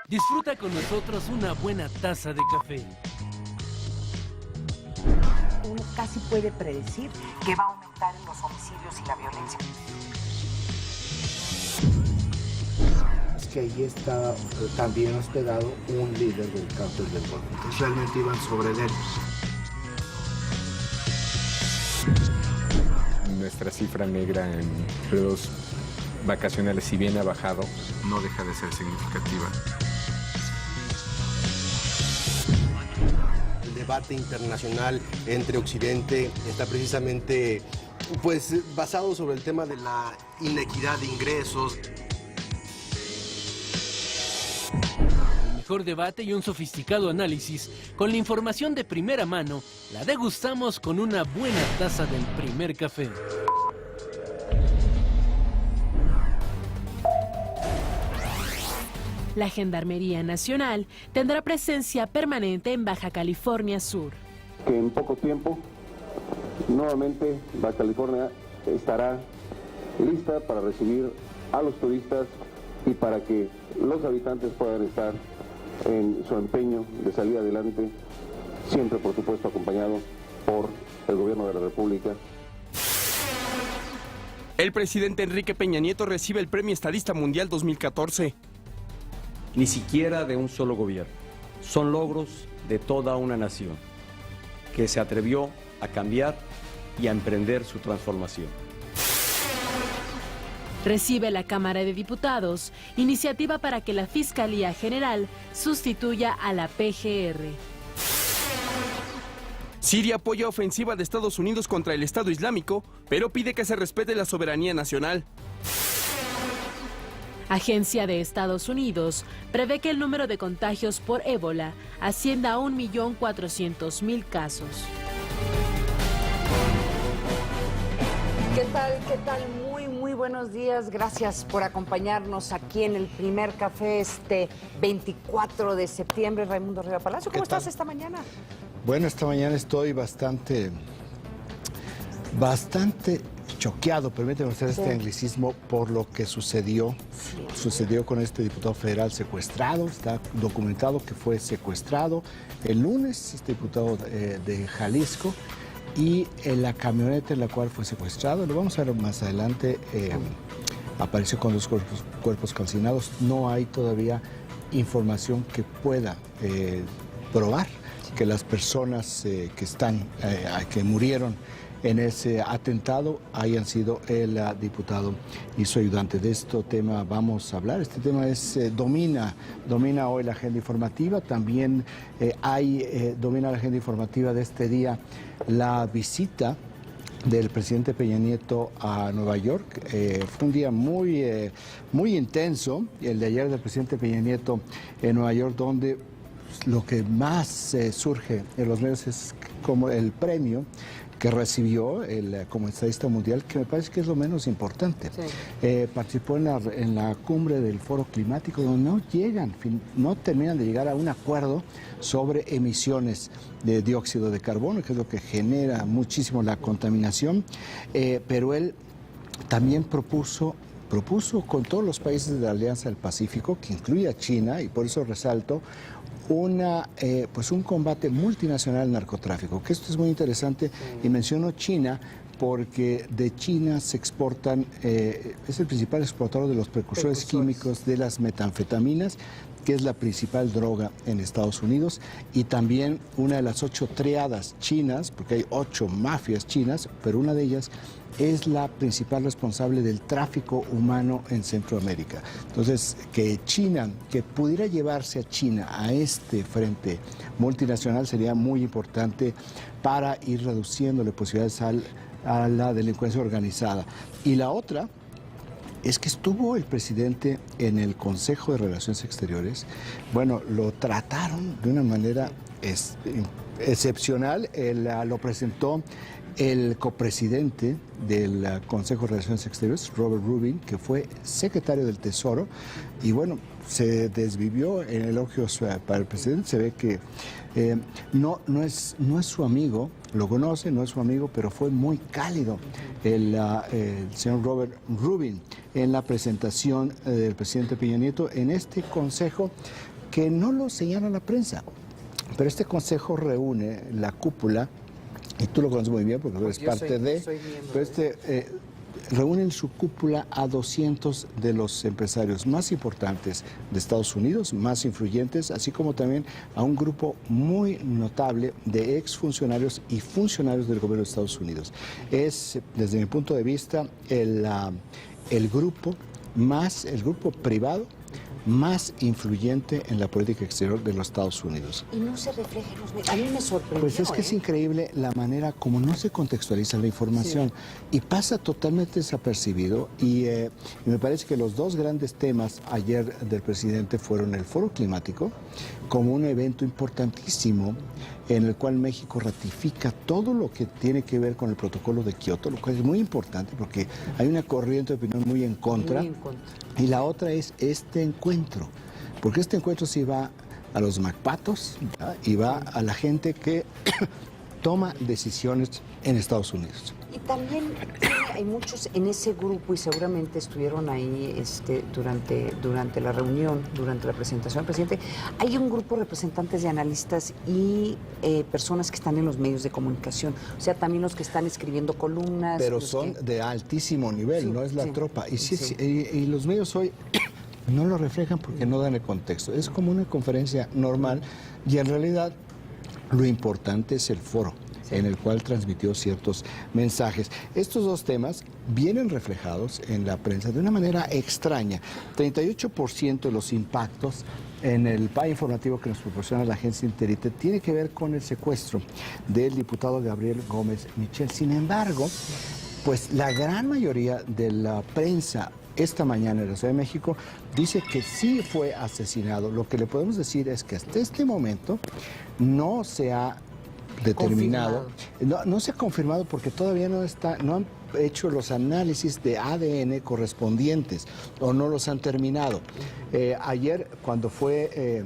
Disfruta con nosotros una buena taza de café. Uno casi puede predecir que va a aumentar en los homicidios y la violencia. Es que ahí está también hospedado un líder del cártel del Golfo. Entonces realmente iban sobre él. Nuestra cifra negra en periodos vacacionales, si bien ha bajado, no deja de ser significativa. El debate internacional entre Occidente está precisamente basado sobre el tema de la inequidad de ingresos. El mejor debate y un sofisticado análisis, con la información de primera mano, la degustamos con una buena taza del primer café. La Gendarmería Nacional tendrá presencia permanente en Baja California Sur. Que en poco tiempo, nuevamente, Baja California estará lista para recibir a los turistas y para que los habitantes puedan estar en su empeño de salir adelante, siempre por supuesto acompañado por el gobierno de la República. El presidente Enrique Peña Nieto recibe el Premio Estadista Mundial 2014. Ni siquiera de un solo gobierno. Son logros de toda una nación que se atrevió a cambiar y a emprender su transformación. Recibe la Cámara de Diputados iniciativa para que la Fiscalía General sustituya a la PGR. Siria apoya ofensiva de Estados Unidos contra el Estado Islámico, pero pide que se respete la soberanía nacional. Agencia de Estados Unidos prevé que el número de contagios por ébola ascienda a 1.400.000 casos. ¿Qué tal? ¿Qué tal? Muy buenos días. Gracias por acompañarnos aquí en el primer café este 24 de septiembre. Raimundo Riva Palacio, ¿cómo estás esta mañana? Bueno, esta mañana estoy bastante choqueado, permíteme usar este anglicismo, por lo que sucedió con este diputado federal secuestrado. Está documentado que fue secuestrado el lunes, este diputado de Jalisco, y en la camioneta en la cual fue secuestrado, lo vamos a ver más adelante, apareció con dos cuerpos calcinados. No hay todavía información que pueda probar que las personas que murieron en ese atentado hayan sido el diputado y su ayudante. De este tema vamos a hablar. Este tema domina hoy la agenda informativa. También domina la agenda informativa de este día la visita del presidente Peña Nieto a Nueva York. Fue un día muy intenso, el de ayer del presidente Peña Nieto en Nueva York, donde lo que más surge en los medios es como el premio que recibió como estadista mundial, que me parece que es lo menos importante. Sí. Participó en la cumbre del Foro Climático, donde no terminan de llegar a un acuerdo sobre emisiones de dióxido de carbono, que es lo que genera muchísimo la contaminación, pero él también propuso con todos los países de la Alianza del Pacífico, que incluye a China, y por eso resalto, un combate multinacional al narcotráfico, que esto es muy interesante, y menciono China porque de China se exportan, es el principal exportador de los precursores químicos de las metanfetaminas, que es la principal droga en Estados Unidos, y también una de las 8 triadas chinas, porque hay 8 mafias chinas, pero una de ellas es la principal responsable del tráfico humano en Centroamérica. Entonces, que pudiera llevarse a China a este frente multinacional sería muy importante para ir reduciéndole posibilidades a la delincuencia organizada. Y la otra es que estuvo el presidente en el Consejo de Relaciones Exteriores. Bueno, lo trataron de una manera excepcional. Lo presentó el copresidente del Consejo de Relaciones Exteriores, Robert Rubin, que fue secretario del Tesoro, y bueno, se desvivió en elogios para el presidente. Se ve que no es su amigo, lo conoce, no es su amigo, pero fue muy cálido el señor Robert Rubin en la presentación del presidente Peña Nieto en este consejo que no lo señala la prensa, pero este consejo reúne la cúpula, y tú lo conoces muy bien porque tú eres parte de, pero reúne en su cúpula a 200 de los empresarios más importantes de Estados Unidos, más influyentes, así como también a un grupo muy notable de exfuncionarios y funcionarios del gobierno de Estados Unidos. Es, desde mi punto de vista, el grupo privado más influyente en la política exterior de los Estados Unidos. Y no se refleja en los medios. A mí me sorprendió. Pues es que es increíble la manera como no se contextualiza la información y pasa totalmente desapercibido. Y me parece que los dos grandes temas ayer del presidente fueron el Foro Climático, como un evento importantísimo en el cual México ratifica todo lo que tiene que ver con el protocolo de Kioto, lo cual es muy importante porque hay una corriente de opinión muy en contra. Y la otra es este encuentro, porque este encuentro sí va a los MacPatos, ¿verdad? Y va a la gente que toma decisiones en Estados Unidos. Y también hay muchos en ese grupo, y seguramente estuvieron ahí durante la reunión, durante la presentación del presidente. Hay un grupo de representantes de analistas y personas que están en los medios de comunicación, o sea, también los que están escribiendo columnas. Pero son de altísimo nivel, no es la tropa. Y los medios hoy no lo reflejan porque no dan el contexto. Es como una conferencia normal y en realidad lo importante es el foro en el cual transmitió ciertos mensajes. Estos dos temas vienen reflejados en la prensa de una manera extraña. 38% de los impactos en el PA informativo que nos proporciona la agencia Interite tiene que ver con el secuestro del diputado Gabriel Gómez Michel. Sin embargo, pues la gran mayoría de la prensa esta mañana en la Ciudad de México dice que sí fue asesinado. Lo que le podemos decir es que hasta este momento no se ha determinado, no se ha confirmado porque todavía no han hecho los análisis de ADN correspondientes o no los han terminado. Ayer, cuando fue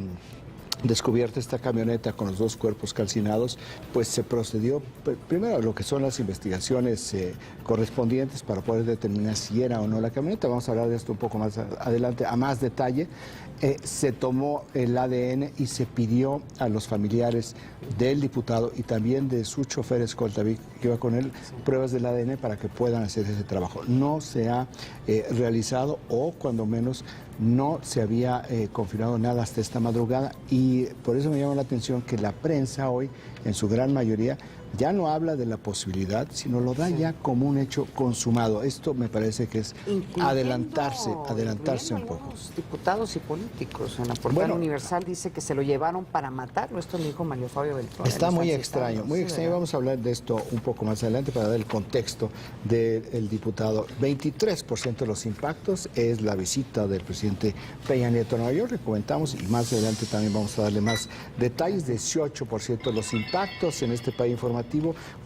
descubierta esta camioneta con los dos cuerpos calcinados, pues se procedió primero a lo que son las investigaciones correspondientes para poder determinar si era o no la camioneta. Vamos a hablar de esto un poco más adelante, a más detalle. Se tomó el ADN y se pidió a los familiares del diputado y también de su chofer escolta que iba con él pruebas del ADN para que puedan hacer ese trabajo. No se ha realizado, o cuando menos no se había confirmado nada hasta esta madrugada, y por eso me llama la atención que la prensa hoy, en su gran mayoría, ya no habla de la posibilidad, sino lo da ya como un hecho consumado. Esto me parece que es adelantarse un poco. Diputados y políticos en la portada Universal dice que se lo llevaron para matarlo. Esto me dijo Mario Fabio Beltrán. Está muy extraño, muy extraño. Vamos a hablar de esto un poco más adelante para dar el contexto del diputado. 23% de los impactos es la visita del presidente Peña Nieto a Nueva York. Le comentamos y más adelante también vamos a darle más detalles. 18% de los impactos en este país informativo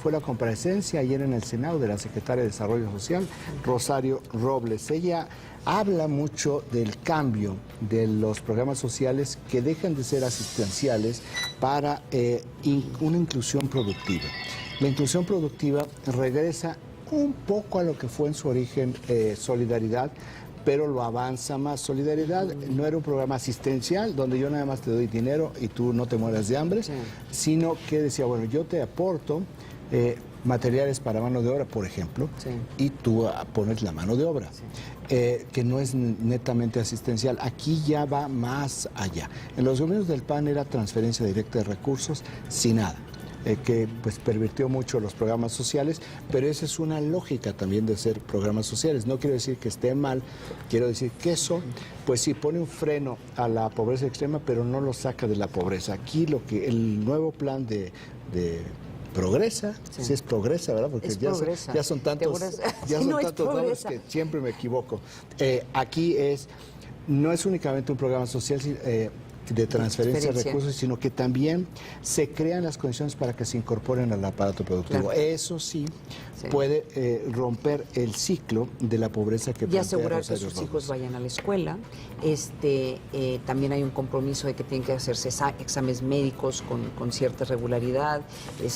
fue la comparecencia ayer en el Senado de la secretaria de Desarrollo Social, Rosario Robles. Ella habla mucho del cambio de los programas sociales que dejan de ser asistenciales para una inclusión productiva. La inclusión productiva regresa un poco a lo que fue en su origen Solidaridad, pero lo avanza más. Solidaridad no era un programa asistencial donde yo nada más te doy dinero y tú no te mueras de hambre, sino que decía, bueno, yo te aporto materiales para mano de obra, por ejemplo, y tú pones la mano de obra, que no es netamente asistencial. Aquí ya va más allá. En los gobiernos del PAN era transferencia directa de recursos sin nada. Que pues pervirtió mucho los programas sociales, pero esa es una lógica también de ser programas sociales. No quiero decir que esté mal, quiero decir que eso, pues sí pone un freno a la pobreza extrema, pero no lo saca de la pobreza. Aquí el nuevo plan de Progresa, sí es Progresa, ¿verdad? Porque ya son tantos nombres que siempre me equivoco. Aquí no es únicamente un programa social, de transferencia de recursos, sino que también se crean las condiciones para que se incorporen al aparato productivo. Claro. Eso sí, puede romper el ciclo de la pobreza que y asegurar que sus hijos vayan a la escuela. También hay un compromiso de que tienen que hacerse exámenes médicos con cierta regularidad.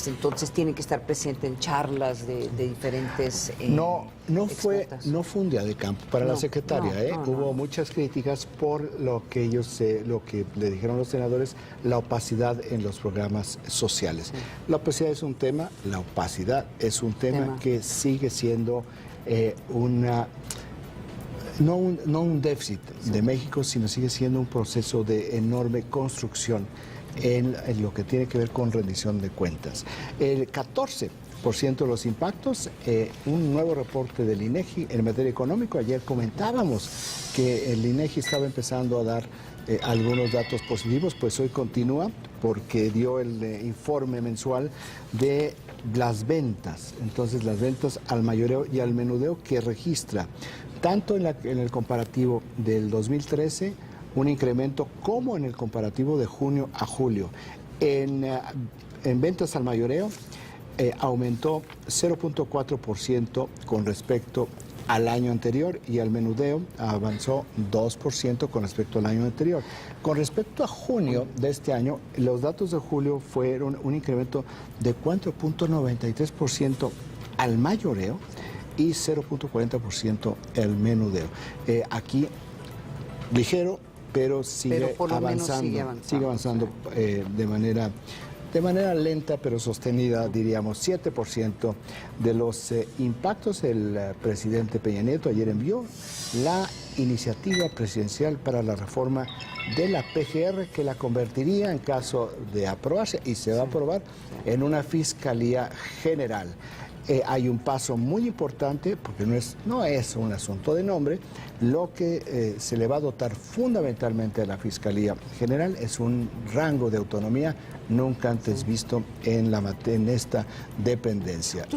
Entonces tienen que estar presentes en charlas de diferentes no fue un día de campo para la secretaria. Hubo muchas críticas por lo que lo que le dijeron los senadores, la opacidad en los programas sociales. Sí. La opacidad es un tema, que sigue siendo no un déficit de México, sino sigue siendo un proceso de enorme construcción en lo que tiene que ver con rendición de cuentas. El 14% de los impactos, un nuevo reporte del INEGI en materia económica. Ayer comentábamos que el INEGI estaba empezando a dar algunos datos positivos, pues hoy continúa porque dio el informe mensual de las ventas. Entonces, las ventas al mayoreo y al menudeo que registra tanto en el comparativo del 2013, un incremento, como en el comparativo de junio a julio. En ventas al mayoreo aumentó 0.4% con respecto al año anterior, y al menudeo avanzó 2% con respecto al año anterior. Con respecto a junio de este año, los datos de julio fueron un incremento de 4.93% al mayoreo y 0.40% al menudeo. Aquí ligero, pero sigue avanzando de manera lenta pero sostenida, diríamos. 7% de los impactos. El presidente Peña Nieto ayer envió la iniciativa presidencial para la reforma de la PGR, que la convertiría, en caso de aprobarse, y se va a aprobar, en una Fiscalía General. Hay un paso muy importante, porque no es un asunto de nombre. Lo que se le va a dotar fundamentalmente a la Fiscalía General es un rango de autonomía nunca antes visto en esta dependencia.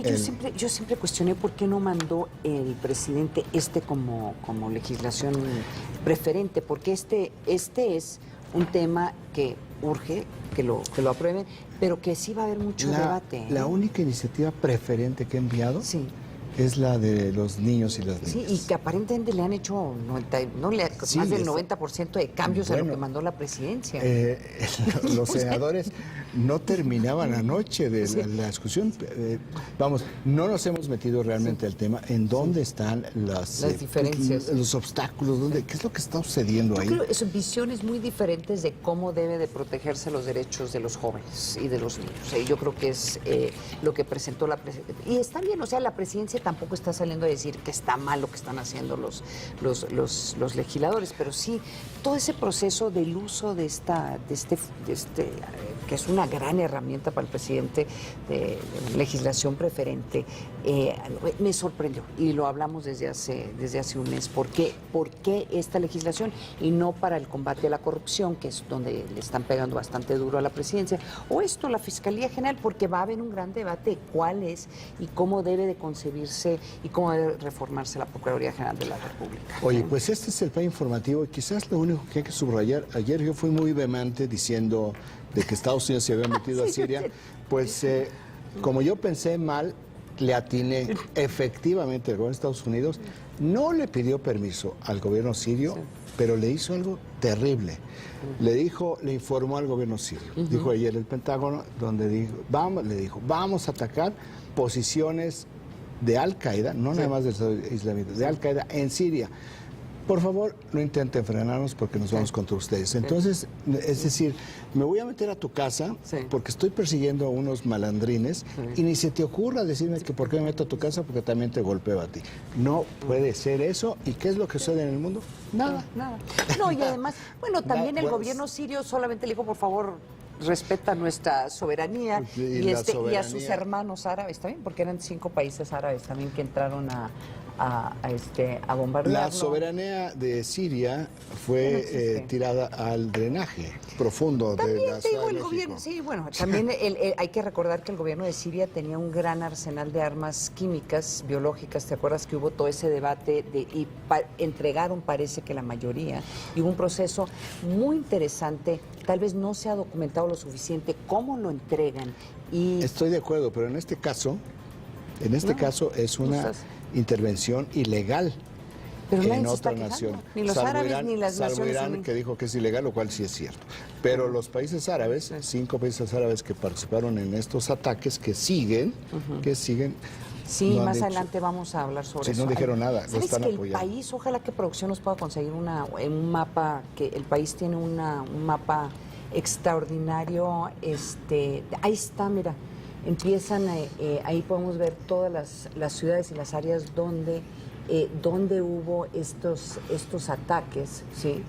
Yo siempre cuestioné por qué no mandó el presidente como legislación preferente, porque este es un tema que urge que lo aprueben, pero que sí va a haber mucho debate. La única iniciativa preferente que he enviado es la de los niños y las niñas. Sí, y que aparentemente le han hecho más del 90% de cambios a lo que mandó la presidencia. Los senadores no terminaban anoche de la discusión. No nos hemos metido realmente al tema, en dónde están las diferencias, los obstáculos, qué es lo que está sucediendo ahí. Yo creo que son visiones muy diferentes de cómo debe de protegerse los derechos de los jóvenes y de los niños. Yo creo que es lo que presentó la presidencia. Y está bien, la presidencia tampoco está saliendo a decir que está mal lo que están haciendo los legisladores, pero sí todo ese proceso del uso de este que es una gran herramienta para el presidente de legislación preferente, me sorprendió, y lo hablamos desde hace un mes. ¿Por qué esta legislación y no para el combate a la corrupción, que es donde le están pegando bastante duro a la presidencia, o la Fiscalía General? Porque va a haber un gran debate de cuál es y cómo debe de concebirse y cómo debe reformarse la Procuraduría General de la República. Oye, pues este es el plan informativo, y quizás lo único que hay que subrayar. Ayer yo fui muy vehemente diciendo de que Estados Unidos se había metido a Siria. Pues como yo pensé mal, le atiné. Efectivamente, el gobierno de Estados Unidos no le pidió permiso al gobierno sirio, pero le hizo algo terrible. Le informó al gobierno sirio. Dijo ayer el Pentágono, donde dijo, vamos a atacar posiciones de Al-Qaeda, no nada más del Estado Islámico, de Al-Qaeda en Siria. Por favor, no intenten frenarnos porque nos vamos contra ustedes. Entonces, es decir, me voy a meter a tu casa porque estoy persiguiendo a unos malandrines, y ni se te ocurra decirme que por qué me meto a tu casa, porque también te golpeo a ti. No puede ser eso. ¿Y qué es lo que sucede en el mundo? Nada. No, y además, también el gobierno sirio solamente le dijo, por favor, respeta nuestra soberanía, y a sus hermanos árabes también, porque eran 5 países árabes también que entraron a a bombardearlo. La soberanía de Siria fue tirada al drenaje profundo También de la te digo, Ciudad de el México. gobierno, sí, bueno, también hay que recordar que el gobierno de Siria tenía un gran arsenal de armas químicas, biológicas. ¿Te acuerdas que hubo todo ese debate entregaron, parece que la mayoría, y hubo un proceso muy interesante? Tal vez no se ha documentado lo suficiente cómo lo entregan. Y estoy de acuerdo, pero en este caso es una intervención ilegal pero en otra nación. Ni los árabes Irán, ni las salvo Naciones Irán, Unidas. que dijo que es ilegal, lo cual sí es cierto. Pero los países árabes, 5 países árabes que participaron en estos ataques, que siguen, sí, no más dicho, adelante vamos a hablar sobre eso. No dijeron nada, lo ¿Sabes están que apoyando. El país, ojalá que producción nos pueda conseguir un mapa, que el país tiene un mapa extraordinario, ahí está, mira, empiezan, ahí podemos ver todas las ciudades y las áreas donde hubo estos ataques, ¿sí?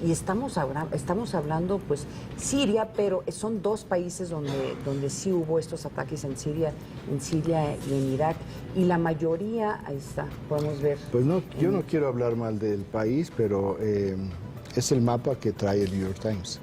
Y estamos hablando, pues, Siria, pero son 2 países donde sí hubo estos ataques en Siria y en Irak, y la mayoría, ahí está, podemos ver. Pues no, yo no quiero hablar mal del país, pero es el mapa que trae el New York Times.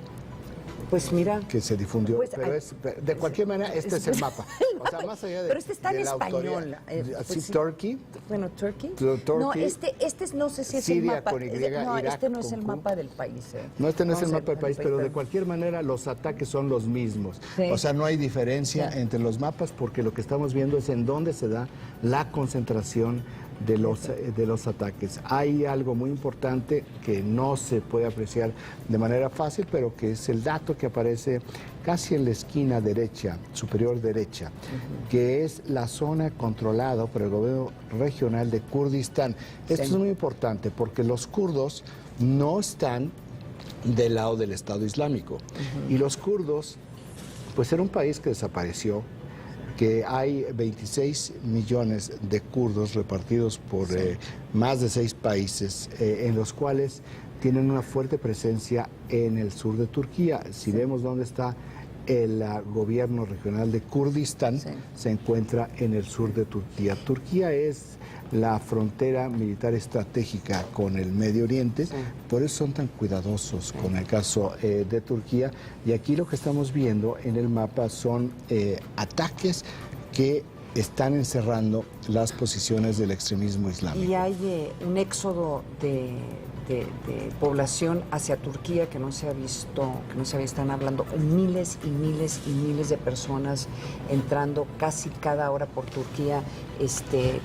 Pues mira. Que se difundió, Pues, de cualquier manera, este es el mapa. O sea, más allá de. Pero este está en la español. Así, Turkey. Bueno, Turkey. No, este no sé si es Siria, el mapa. con Y, no, Irak, este no es con el Q. mapa del país. No, este no es el mapa del país, pero de cualquier manera los ataques son los mismos. Sí. O sea, no hay diferencia entre los mapas, porque lo que estamos viendo es en dónde se da la concentración de los ataques. Hay algo muy importante que no se puede apreciar de manera fácil, pero que es el dato que aparece casi en la esquina derecha, superior derecha, que es la zona controlada por el gobierno regional de Kurdistán. Esto es muy importante porque los kurdos no están del lado del Estado Islámico. Y los kurdos, pues era un país que desapareció, que hay 26 millones de kurdos repartidos por más de 6 países, en los cuales tienen una fuerte presencia en el sur de Turquía. Si vemos dónde está el gobierno regional de Kurdistán, se encuentra en el sur de Turquía. Turquía es la frontera militar estratégica con el Medio Oriente, por eso son tan cuidadosos con el caso de Turquía. Y aquí lo que estamos viendo en el mapa son ataques que están encerrando las posiciones del extremismo islámico. Y hay un éxodo de población hacia Turquía que no se ha visto, están hablando miles y miles y miles de personas entrando casi cada hora por Turquía,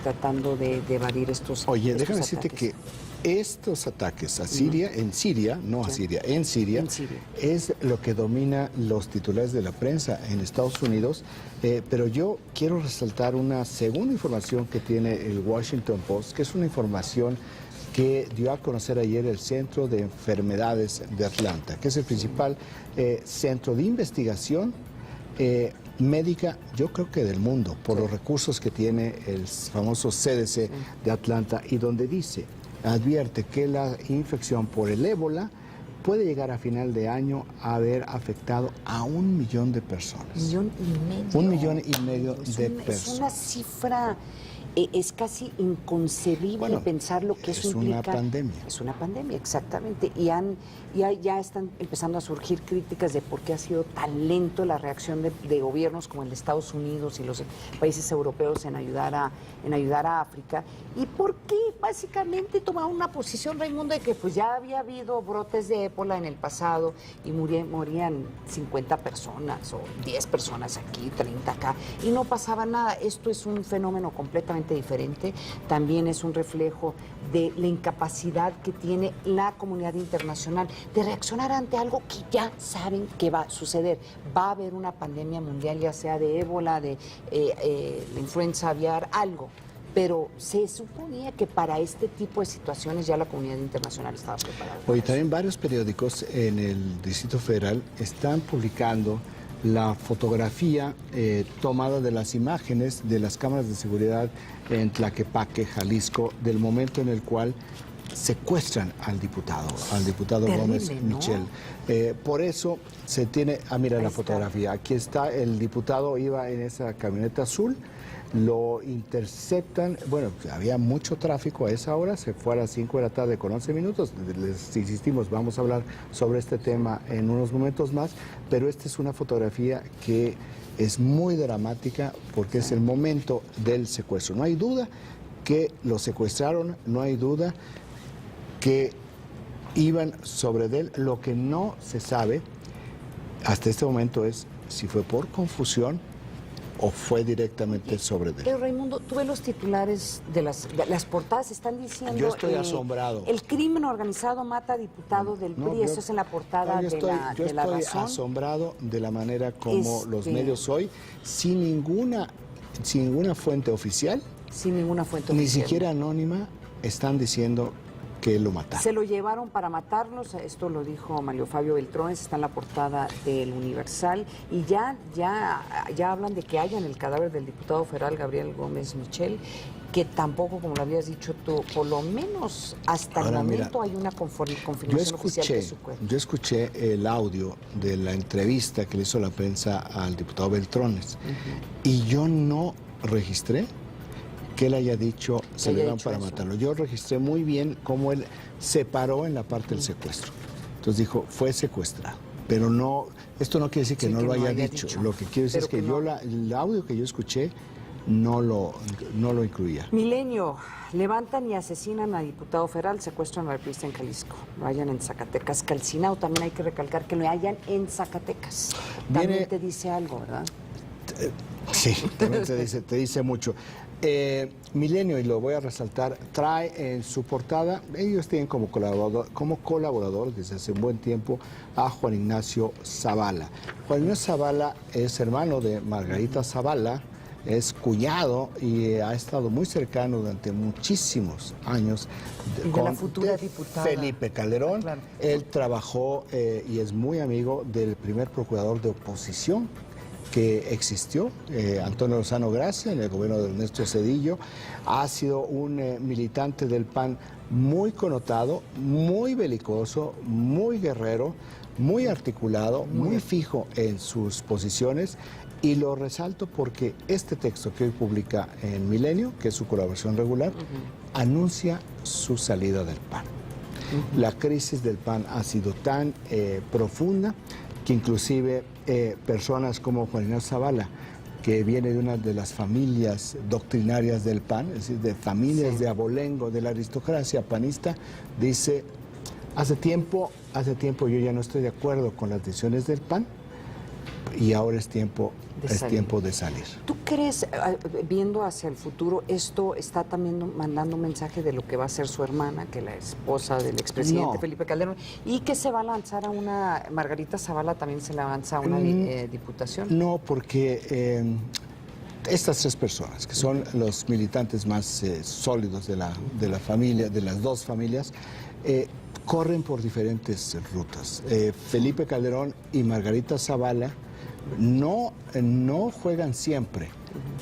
tratando de evadir estos Oye, estos déjame ataques. decirte que estos ataques a Siria, en Siria, en Siria, es lo que domina los titulares de la prensa en Estados Unidos, pero yo quiero resaltar una segunda información que tiene el Washington Post, que es una información que dio a conocer ayer el Centro de Enfermedades de Atlanta, que es el principal centro de investigación médica, yo creo que del mundo, por los recursos que tiene el famoso CDC de Atlanta, y donde advierte que la infección por el ébola puede llegar a final de año a haber afectado a 1 millón de personas. 1,5 millones. 1,5 millones de personas. Es una cifra, es casi inconcebible pensar lo que eso implica. Es una pandemia. Es una pandemia, exactamente. Y ya están empezando a surgir críticas de por qué ha sido tan lento la reacción de gobiernos como el de Estados Unidos y los países europeos en ayudar a África. Y por qué básicamente tomaron una posición, Raimundo, de que pues ya había habido brotes de ébola en el pasado y morían 50 personas o 10 personas aquí, 30 acá, y no pasaba nada. Esto es un fenómeno completamente diferente. También es un reflejo de la incapacidad que tiene la comunidad internacional de reaccionar ante algo que ya saben que va a suceder. Va a haber una pandemia mundial, ya sea de ébola, de la influenza aviar, algo. Pero se suponía que para este tipo de situaciones ya la comunidad internacional estaba preparada. Hoy también varios periódicos en el Distrito Federal están publicando la fotografía tomada de las imágenes de las cámaras de seguridad en Tlaquepaque, Jalisco, del momento en el cual secuestran al diputado terrible, Gómez Michel. Por eso se tiene, mira la fotografía, aquí está el diputado, iba en esa camioneta azul, lo interceptan. Bueno, había mucho tráfico a esa hora, se fue a las 5 de la tarde con 11 minutos. Les insistimos, vamos a hablar sobre este tema en unos momentos más, pero esta es una fotografía que es muy dramática porque es el momento del secuestro. No hay duda que lo secuestraron, no hay duda que iban sobre él. Lo que no se sabe hasta este momento es si fue por confusión o fue directamente sobre él. Pero Raimundo, tú ves los titulares de las portadas, están diciendo... Yo estoy asombrado. El crimen organizado mata a diputado del PRI, eso es en la portada de La Razón. Yo estoy asombrado de la manera como los medios hoy, sin ninguna fuente oficial, ni siquiera anónima, están diciendo que lo mataron. Se lo llevaron para matarlos, esto lo dijo Mario Fabio Beltrones, está en la portada del Universal, y ya hablan de que hayan el cadáver del diputado federal Gabriel Gómez Michel, que tampoco, como lo habías dicho tú, por lo menos hasta el momento hay una confirmación oficial de su cuerpo. Yo escuché el audio de la entrevista que le hizo la prensa al diputado Beltrones, y yo no registré que él haya dicho se le van para matarlo. Yo registré muy bien cómo él se paró en la parte del secuestro. Entonces dijo, fue secuestrado. Pero no, esto no quiere decir que no lo haya dicho. Lo que quiero decir es que yo el audio que yo escuché no lo incluía. Milenio, levantan y asesinan a diputado federal, secuestran a la periodista en Jalisco. Lo hallan en Zacatecas. Calcinado, también hay que recalcar que lo hallan en Zacatecas. También te dice algo, ¿verdad? Sí, también te dice mucho. Milenio, y lo voy a resaltar, trae en su portada, ellos tienen como colaborador desde hace un buen tiempo a Juan Ignacio Zavala. Juan Ignacio Zavala es hermano de Margarita Zavala, es cuñado y ha estado muy cercano durante muchísimos años con la futura diputada Felipe Calderón. Claro. Él trabajó y es muy amigo del primer procurador de oposición que existió, Antonio Lozano Gracia, en el gobierno de Ernesto Zedillo. Ha sido un militante del PAN muy connotado, muy belicoso, muy guerrero, muy articulado, muy fijo en sus posiciones, y lo resalto porque este texto que hoy publica en Milenio, que es su colaboración regular, anuncia su salida del PAN. La crisis del PAN ha sido tan profunda que inclusive personas como Juan Ignacio Zavala, que viene de una de las familias doctrinarias del PAN, es decir, de familias de abolengo, de la aristocracia panista, dice, hace tiempo yo ya no estoy de acuerdo con las decisiones del PAN y ahora es tiempo de salir. ¿Tú crees, viendo hacia el futuro, esto está también mandando un mensaje de lo que va a ser su hermana, que la esposa del expresidente Felipe Calderón, y que se va a lanzar a una, Margarita Zavala también se lanza a una diputación? No, porque estas tres personas, que son los militantes más sólidos de la familia, de las dos familias, corren por diferentes rutas. Felipe Calderón y Margarita Zavala no juegan siempre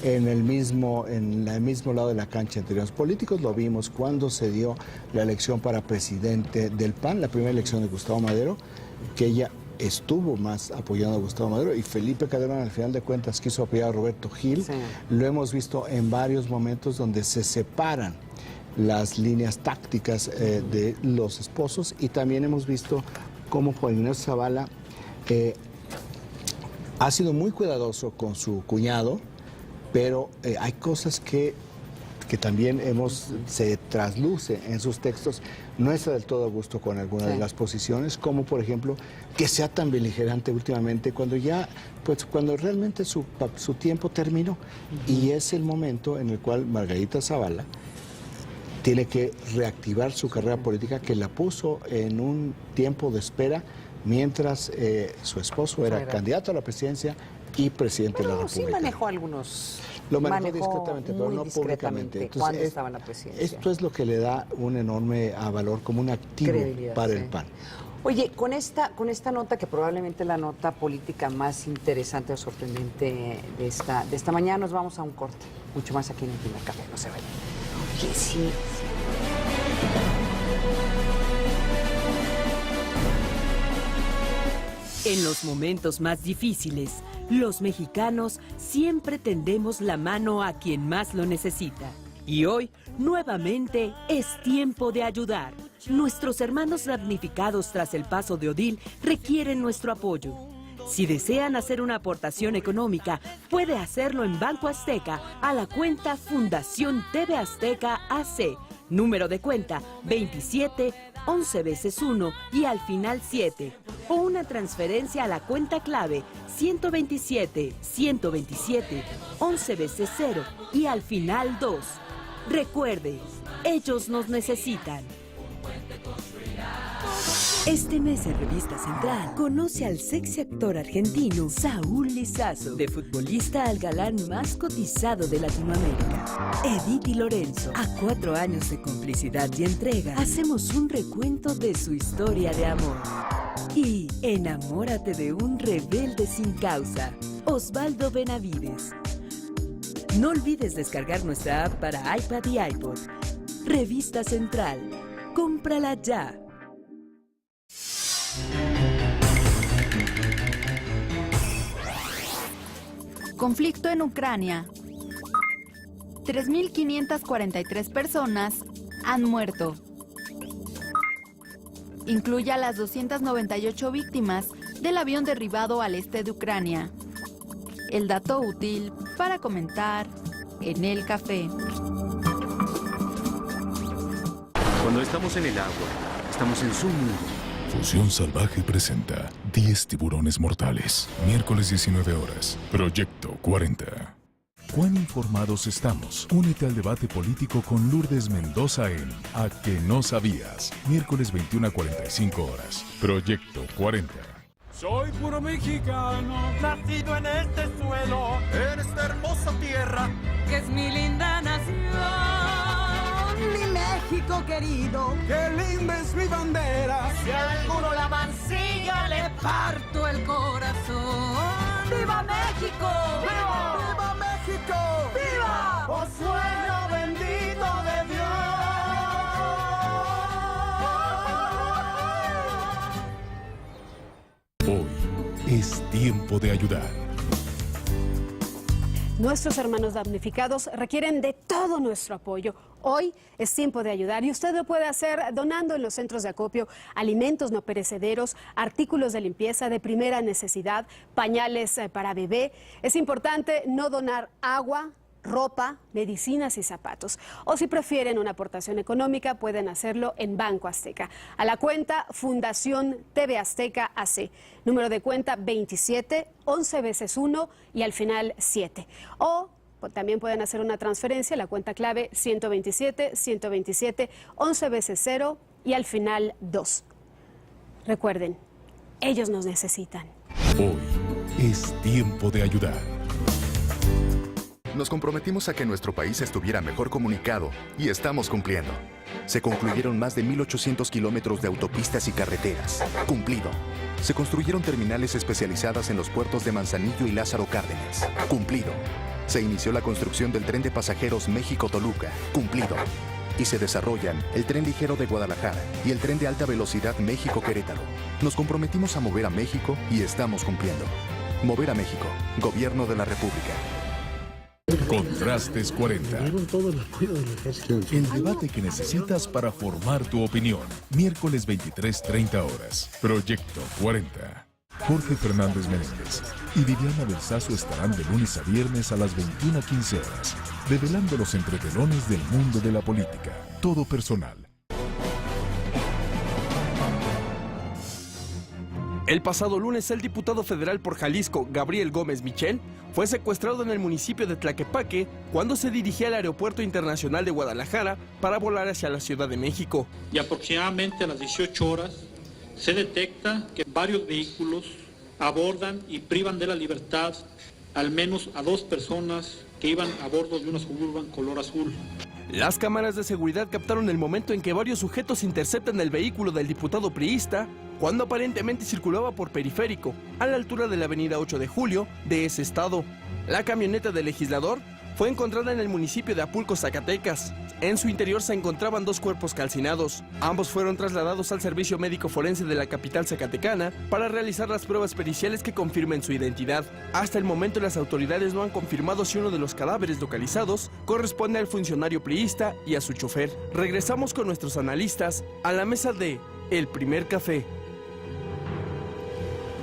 en el mismo lado de la cancha en términos políticos. Lo vimos cuando se dio la elección para presidente del PAN, la primera elección de Gustavo Madero, que ella estuvo más apoyando a Gustavo Madero, y Felipe Calderón al final de cuentas quiso apoyar a Roberto Gil. Sí. Lo hemos visto en varios momentos donde se separan las líneas tácticas de los esposos, y también hemos visto cómo Juan Ignacio Zavala ha sido muy cuidadoso con su cuñado, pero hay cosas que también se trasluce en sus textos. No está del todo a gusto con alguna de las posiciones, como por ejemplo que sea tan beligerante últimamente cuando realmente su tiempo terminó. Y es el momento en el cual Margarita Zavala tiene que reactivar su carrera política, que la puso en un tiempo de espera mientras su esposo era candidato a la presidencia y presidente de la República. Sí manejó algunos. Lo manejó discretamente, pero no públicamente. Entonces, cuando estaba en la presidencia. Esto es lo que le da un enorme valor como un activo para el PAN. Oye, con esta nota, que probablemente la nota política más interesante o sorprendente de esta mañana, nos vamos a un corte. Mucho más aquí en el Primer Café, no se vayan. Oye, sí. En los momentos más difíciles, Los mexicanos siempre tendemos la mano a quien más lo necesita. Y hoy, nuevamente, es tiempo de ayudar. Nuestros hermanos damnificados tras el paso de Odil requieren nuestro apoyo. Si desean hacer una aportación económica, puede hacerlo en Banco Azteca a la cuenta Fundación TV Azteca AC. Número de cuenta 27 11 veces 1 y al final 7. O una transferencia a la cuenta clave 127 127 11 veces 0 y al final 2. Recuerde, ellos nos necesitan. Este mes en Revista Central, conoce al sexy actor argentino Saúl Lizazo, de futbolista al galán más cotizado de Latinoamérica. Edith y Lorenzo, a 4 años de complicidad y entrega, hacemos un recuento de su historia de amor. Y enamórate de un rebelde sin causa, Osvaldo Benavides. No olvides descargar nuestra app para iPad y iPod. Revista Central, cómprala ya. Conflicto en Ucrania. 3.543 personas han muerto. Incluye a las 298 víctimas del avión derribado al este de Ucrania. El dato útil para comentar en el café. Cuando estamos en el agua, estamos en su mundo. Fusión Salvaje presenta 10 tiburones mortales. Miércoles 19 horas. Proyecto 40. ¿Cuán informados estamos? Únete al debate político con Lourdes Mendoza en A que no sabías. Miércoles 21 a 45 horas. Proyecto 40. Soy puro mexicano, nacido en este suelo, en esta hermosa tierra, que es mi linda nación. Mi México querido, qué linda es mi bandera. Si a alguno la mancilla, le parto el corazón. ¡Viva México! ¡Viva! ¡Viva México! ¡Viva! ¡Oh suelo bendito de Dios! Hoy es tiempo de ayudar. Nuestros hermanos damnificados requieren de todo nuestro apoyo. Hoy es tiempo de ayudar y usted lo puede hacer donando en los centros de acopio alimentos no perecederos, artículos de limpieza de primera necesidad, pañales para bebé. Es importante no donar agua, ropa, medicinas y zapatos. O si prefieren una aportación económica, pueden hacerlo en Banco Azteca. A la cuenta Fundación TV Azteca AC. Número de cuenta 27 11 veces 1 y al final 7. O también pueden hacer una transferencia a la cuenta clave 127 127 11 veces 0 y al final 2. Recuerden, ellos nos necesitan. Hoy es tiempo de ayudar. Nos comprometimos a que nuestro país estuviera mejor comunicado y estamos cumpliendo. Se concluyeron más de 1.800 kilómetros de autopistas y carreteras. Cumplido. Se construyeron terminales especializadas en los puertos de Manzanillo y Lázaro Cárdenas. Cumplido. Se inició la construcción del tren de pasajeros México-Toluca. Cumplido. Y se desarrollan el tren ligero de Guadalajara y el tren de alta velocidad México-Querétaro. Nos comprometimos a mover a México y estamos cumpliendo. Mover a México. Gobierno de la República. Contrastes 40. El debate que necesitas para formar tu opinión. Miércoles 23:30 horas. Proyecto 40. Jorge Fernández Menéndez y Viviana Belsazo estarán de lunes a viernes a las 21:15 horas, develando los entretelones del mundo de la política. Todo personal. El pasado lunes, el diputado federal por Jalisco, Gabriel Gómez Michel, fue secuestrado en el municipio de Tlaquepaque cuando se dirigía al Aeropuerto Internacional de Guadalajara para volar hacia la Ciudad de México. Y aproximadamente a las 18 horas se detecta que varios vehículos abordan y privan de la libertad al menos a 2 personas que iban a bordo de una Suburban color azul. Las cámaras de seguridad captaron el momento en que varios sujetos interceptan el vehículo del diputado priista cuando aparentemente circulaba por Periférico, a la altura de la avenida 8 de Julio de ese estado. La camioneta del legislador fue encontrada en el municipio de Apulco, Zacatecas. En su interior se encontraban 2 cuerpos calcinados. Ambos fueron trasladados al servicio médico forense de la capital zacatecana para realizar las pruebas periciales que confirmen su identidad. Hasta el momento las autoridades no han confirmado si uno de los cadáveres localizados corresponde al funcionario priista y a su chofer. Regresamos con nuestros analistas a la mesa de El Primer Café.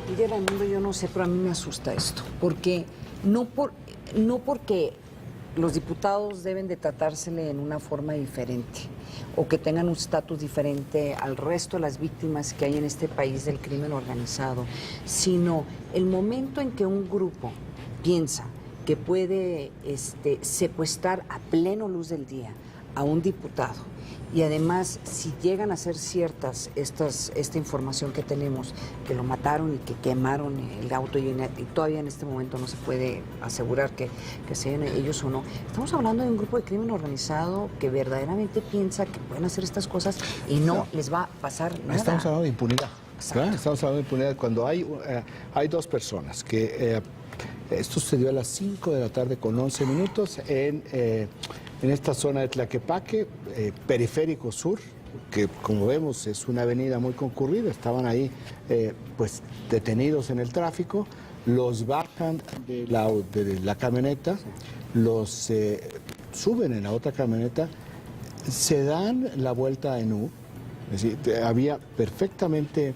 Mire, Raimundo, yo no sé, pero a mí me asusta esto, porque no porque los diputados deben de tratársele en una forma diferente o que tengan un estatus diferente al resto de las víctimas que hay en este país del crimen organizado, sino el momento en que un grupo piensa que puede secuestrar a pleno luz del día a un diputado. Y además, si llegan a ser ciertas esta información que tenemos, que lo mataron y que quemaron el auto y todavía en este momento no se puede asegurar que sean ellos o no, estamos hablando de un grupo de crimen organizado que verdaderamente piensa que pueden hacer estas cosas y no les va a pasar nada. Estamos hablando de impunidad. Estamos hablando de impunidad cuando hay 2 personas que... esto sucedió a las 5 de la tarde con 11 minutos en esta zona de Tlaquepaque, periférico sur, que como vemos es una avenida muy concurrida. Estaban ahí pues detenidos en el tráfico, los bajan de la camioneta, los suben en la otra camioneta, se dan la vuelta en U. Es decir, había perfectamente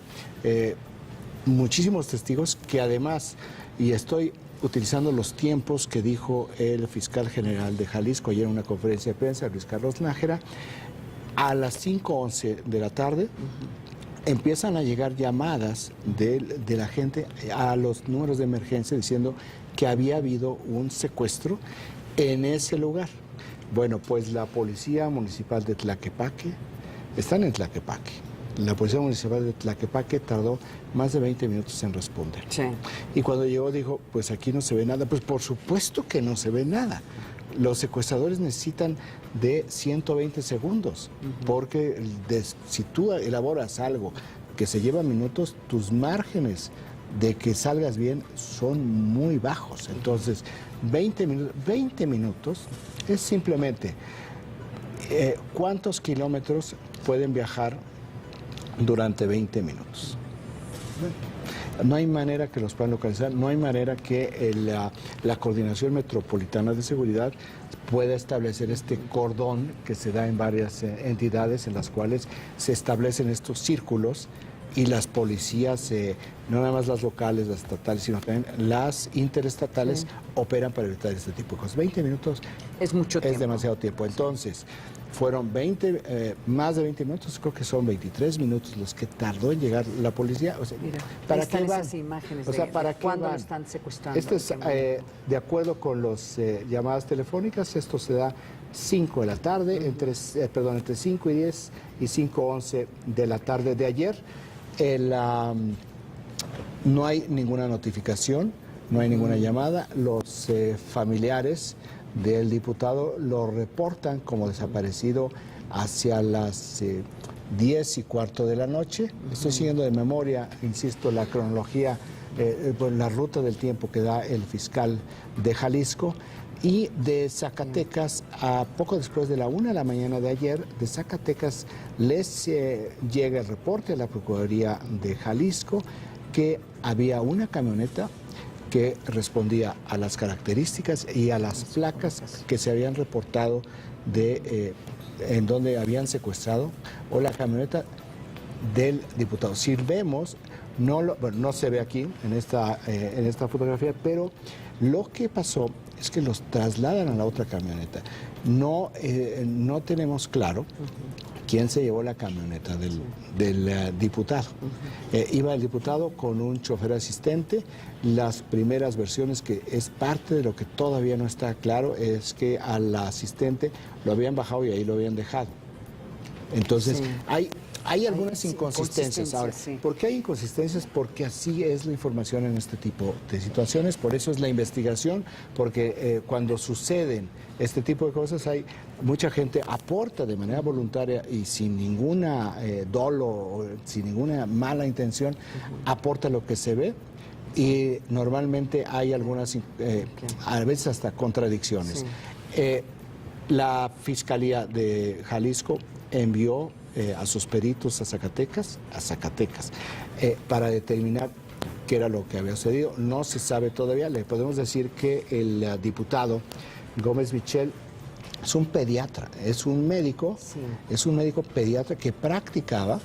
muchísimos testigos que además, y estoy utilizando los tiempos que dijo el fiscal general de Jalisco ayer en una conferencia de prensa, Luis Carlos Nájera, a las 5:11 de la tarde empiezan a llegar llamadas de la gente a los números de emergencia diciendo que había habido un secuestro en ese lugar. Bueno, pues la Policía Municipal de Tlaquepaque, están en Tlaquepaque. La Policía Municipal de Tlaquepaque tardó más de 20 minutos en responder. Sí. Y cuando llegó dijo, pues aquí no se ve nada. Pues por supuesto que no se ve nada. Los secuestradores necesitan de 120 segundos, porque si tú elaboras algo que se lleva minutos, tus márgenes de que salgas bien son muy bajos. Entonces, 20 minutos es simplemente cuántos kilómetros pueden viajar durante 20 minutos. No hay manera que los puedan localizar, no hay manera que la Coordinación Metropolitana de Seguridad pueda establecer este cordón que se da en varias entidades en las cuales se establecen estos círculos y las policías, no nada más las locales, las estatales, sino también las interestatales operan para evitar este tipo de cosas. 20 minutos es mucho tiempo. Es demasiado tiempo. Entonces, fueron más de 20 minutos, creo que son 23 minutos los que tardó en llegar la policía. O sea, mira, ¿para qué van? Esas imágenes ¿para cuándo van? Lo están secuestrando? Esto es, de acuerdo con las llamadas telefónicas, esto se da 5 de la tarde, entre 5 y 10 y 5:11 de la tarde de ayer. No hay ninguna notificación, no hay ninguna llamada. Los familiares del diputado lo reportan como desaparecido hacia las 10:15 de la noche. Estoy siguiendo de memoria, insisto, la cronología, la ruta del tiempo que da el fiscal de Jalisco. Y de Zacatecas, a poco después de la 1 de la mañana de ayer, de Zacatecas les llega el reporte a la Procuraduría de Jalisco que había una camioneta que respondía a las características y a las placas que se habían reportado en donde habían secuestrado, o la camioneta del diputado. Si vemos, no se ve aquí en esta fotografía, pero lo que pasó es que los trasladan a la otra camioneta. No tenemos claro quién se llevó la camioneta del diputado. Iba el diputado con un chofer asistente. Las primeras versiones, que es parte de lo que todavía no está claro, es que al asistente lo habían bajado y ahí lo habían dejado. Entonces, sí. Hay algunas inconsistencias. Ahora, sí. ¿Por qué hay inconsistencias? Porque así es la información en este tipo de situaciones, por eso es la investigación, porque cuando suceden este tipo de cosas, mucha gente aporta de manera voluntaria y sin ninguna dolo o sin ninguna mala intención, aporta lo que se ve. y normalmente hay algunas, a veces hasta contradicciones. La Fiscalía de Jalisco envió a sus peritos a Zacatecas, para determinar qué era lo que había sucedido. No se sabe todavía. Le podemos decir que el diputado Gómez Michel es un pediatra, es un médico pediatra que practicaba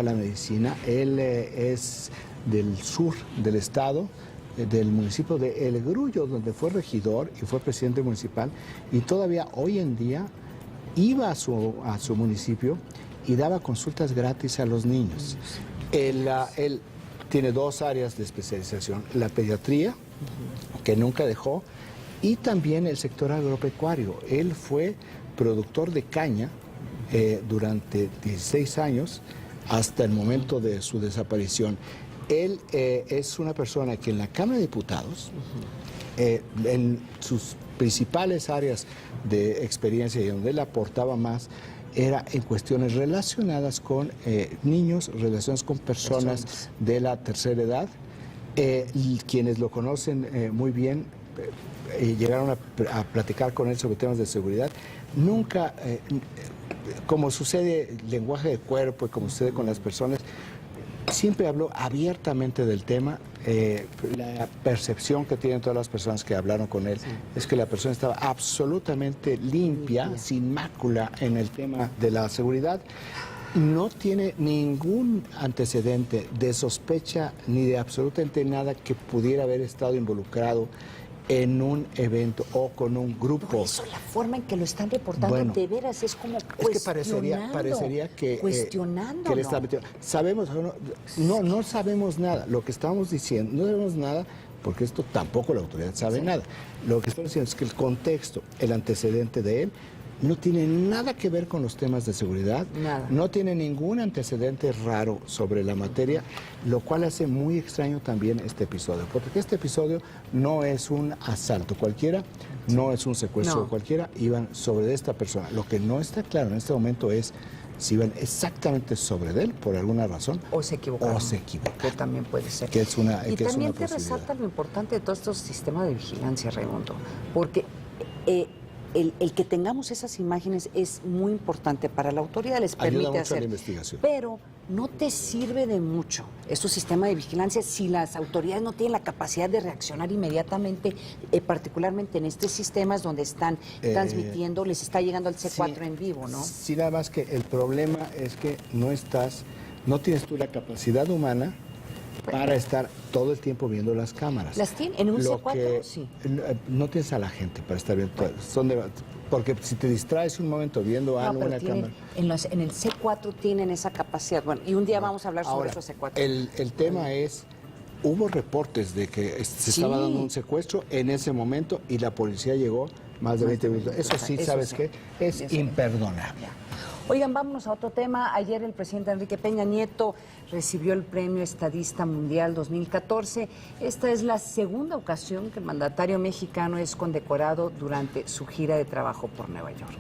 la medicina. Él es del sur del estado, del municipio de El Grullo, donde fue regidor y fue presidente municipal, y todavía hoy en día iba a su municipio y daba consultas gratis a los niños. Él tiene dos áreas de especialización: la pediatría, que nunca dejó, y también el sector agropecuario. Él fue productor de caña durante 16 años hasta el momento de su desaparición. Él es una persona que en la Cámara de Diputados, en sus principales áreas de experiencia y donde él aportaba más, era en cuestiones relacionadas con niños, relacionadas con personas de la tercera edad. Quienes lo conocen muy bien llegaron a platicar con él sobre temas de seguridad. Nunca, como sucede lenguaje de cuerpo y como sucede con las personas, siempre habló abiertamente del tema. La percepción que tienen todas las personas que hablaron con él es que la persona estaba absolutamente limpia, sin mácula en el tema de la seguridad. No tiene ningún antecedente de sospecha ni de absolutamente nada que pudiera haber estado involucrado en un evento o con un grupo. Por eso la forma en que lo están reportando, de veras es como parecería que cuestionándolo. Que le está metiendo. Sabemos, no sabemos nada. Lo que estamos diciendo, no sabemos nada, porque esto tampoco la autoridad sabe nada. Lo que estamos diciendo es que el contexto, el antecedente de él, no tiene nada que ver con los temas de seguridad, no tiene ningún antecedente raro sobre la materia, lo cual hace muy extraño también este episodio, porque este episodio no es un asalto cualquiera, no es un secuestro cualquiera, iban sobre esta persona. Lo que no está claro en este momento es si iban exactamente sobre él por alguna razón o se equivocaron. Que también puede ser. Que es una, y también te resalta lo importante de todos estos sistemas de vigilancia, Raimundo, porque el que tengamos esas imágenes es muy importante para la autoridad, les permite hacer la investigación. Pero no te sirve de mucho estos sistemas de vigilancia si las autoridades no tienen la capacidad de reaccionar inmediatamente, particularmente en estos sistemas donde están transmitiendo, les está llegando al C4 en vivo, ¿no? Sí, nada más que el problema es que no tienes tú la capacidad humana para estar todo el tiempo viendo las cámaras. ¿Las tienen? ¿En un C4? Sí. No tienes a la gente para estar viendo. Porque si te distraes un momento viendo algo en la cámara. En el C4 tienen esa capacidad. Bueno, y un día vamos a hablar sobre esos C4. El tema es, hubo reportes de que se estaba dando un secuestro en ese momento y la policía llegó más de 20 minutos. Eso sí, ¿sabes qué? Es imperdonable. Oigan, vámonos a otro tema. Ayer el presidente Enrique Peña Nieto recibió el Premio Estadista Mundial 2014. Esta es la segunda ocasión que el mandatario mexicano es condecorado durante su gira de trabajo por Nueva York.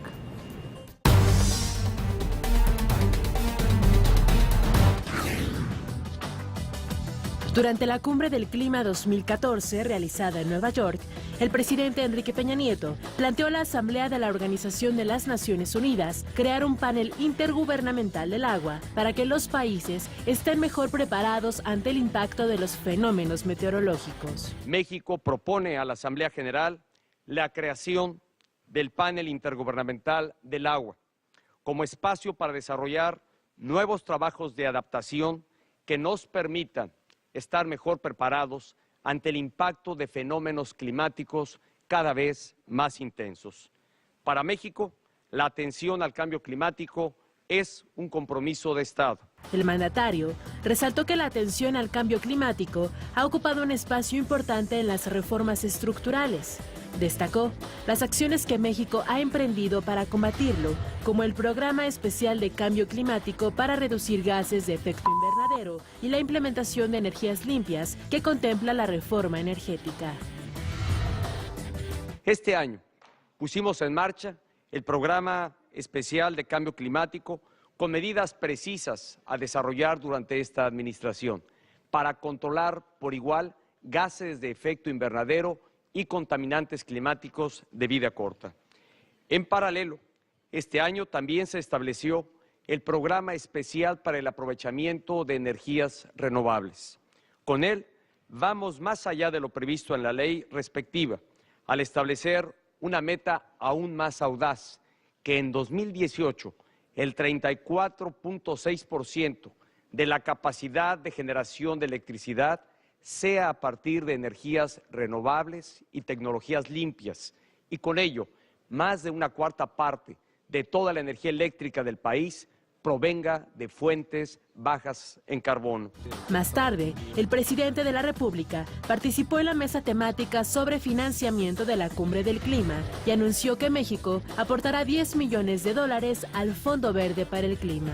Durante la Cumbre del Clima 2014, realizada en Nueva York, el presidente Enrique Peña Nieto planteó a la Asamblea de la Organización de las Naciones Unidas crear un panel intergubernamental del agua para que los países estén mejor preparados ante el impacto de los fenómenos meteorológicos. México propone a la Asamblea General la creación del panel intergubernamental del agua como espacio para desarrollar nuevos trabajos de adaptación que nos permitan estar mejor preparados ante el impacto de fenómenos climáticos cada vez más intensos. Para México, la atención al cambio climático es un compromiso de Estado. El mandatario resaltó que la atención al cambio climático ha ocupado un espacio importante en las reformas estructurales. Destacó las acciones que México ha emprendido para combatirlo, como el Programa Especial de Cambio Climático para reducir gases de efecto invernadero y la implementación de energías limpias que contempla la reforma energética. Este año pusimos en marcha el Programa Especial de Cambio Climático con medidas precisas a desarrollar durante esta administración para controlar por igual gases de efecto invernadero y contaminantes climáticos de vida corta. En paralelo, este año también se estableció el Programa Especial para el Aprovechamiento de Energías Renovables. Con él, vamos más allá de lo previsto en la ley respectiva, al establecer una meta aún más audaz, que en 2018 el 34.6% de la capacidad de generación de electricidad sea a partir de energías renovables y tecnologías limpias, y con ello, más de una cuarta parte de toda la energía eléctrica del país provenga de fuentes bajas en carbono. Más tarde, el presidente de la República participó en la mesa temática sobre financiamiento de la Cumbre del Clima y anunció que México aportará $10 millones al Fondo Verde para el Clima.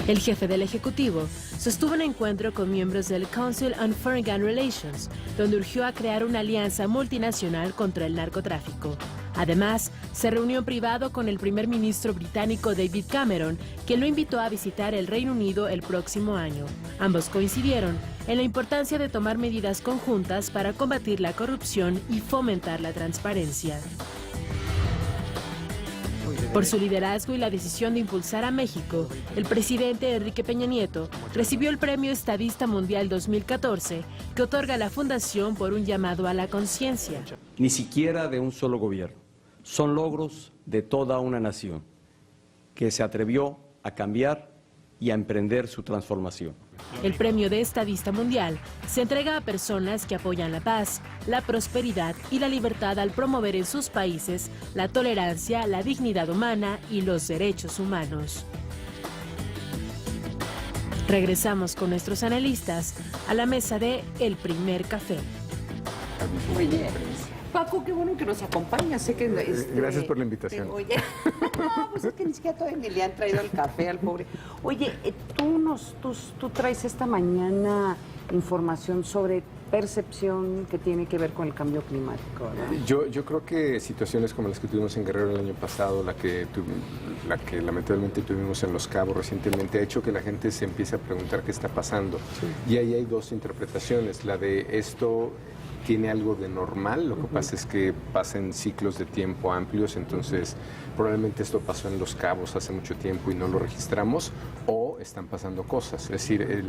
El jefe del Ejecutivo sostuvo un encuentro con miembros del Council on Foreign Relations, donde urgió a crear una alianza multinacional contra el narcotráfico. Además, se reunió en privado con el primer ministro británico David Cameron, quien lo invitó a visitar el Reino Unido el próximo año. Ambos coincidieron en la importancia de tomar medidas conjuntas para combatir la corrupción y fomentar la transparencia. Por su liderazgo y la decisión de impulsar a México, el presidente Enrique Peña Nieto recibió el Premio Estadista Mundial 2014, que otorga la Fundación por un llamado a la conciencia. Ni siquiera de un solo gobierno. Son logros de toda una nación que se atrevió a cambiar y a emprender su transformación. El Premio de Estadista Mundial se entrega a personas que apoyan la paz, la prosperidad y la libertad al promover en sus países la tolerancia, la dignidad humana y los derechos humanos. Regresamos con nuestros analistas a la mesa de El Primer Café. Oye, Paco, qué bueno que nos acompañas. Sé que Gracias por la invitación. Oye, no, pues es que ni siquiera todavía ni le han traído el café al pobre. Oye, tú traes esta mañana información sobre percepción que tiene que ver con el cambio climático, ¿verdad? Yo creo que situaciones como las que tuvimos en Guerrero el año pasado, la que lamentablemente tuvimos en Los Cabos recientemente, ha hecho que la gente se empiece a preguntar qué está pasando. Sí. Y ahí hay dos interpretaciones. La de esto tiene algo de normal, lo que pasa es que pasa en ciclos de tiempo amplios, entonces probablemente esto pasó en Los Cabos hace mucho tiempo y no lo registramos, o están pasando cosas, es decir,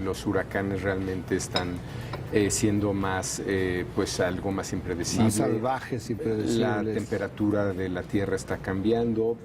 los huracanes realmente están siendo más, pues algo más impredecible. Más salvajes, impredecibles. La temperatura de la Tierra está cambiando,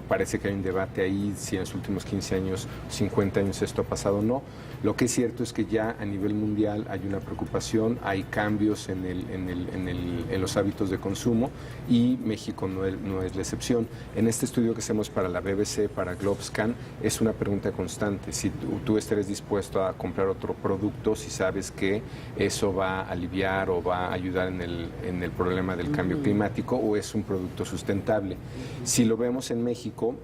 parece que hay un debate ahí si en los últimos 15 años, 50 años esto ha pasado o no. Lo que es cierto es que ya a nivel mundial hay una preocupación, hay cambios en los hábitos de consumo y México no es la excepción. En este estudio que hacemos para la BBC, para Globscan, es una pregunta constante. Si tú estarías dispuesto a comprar otro producto, si sabes que eso va a aliviar o va a ayudar en el problema del cambio climático, o es un producto sustentable. Si lo vemos en México,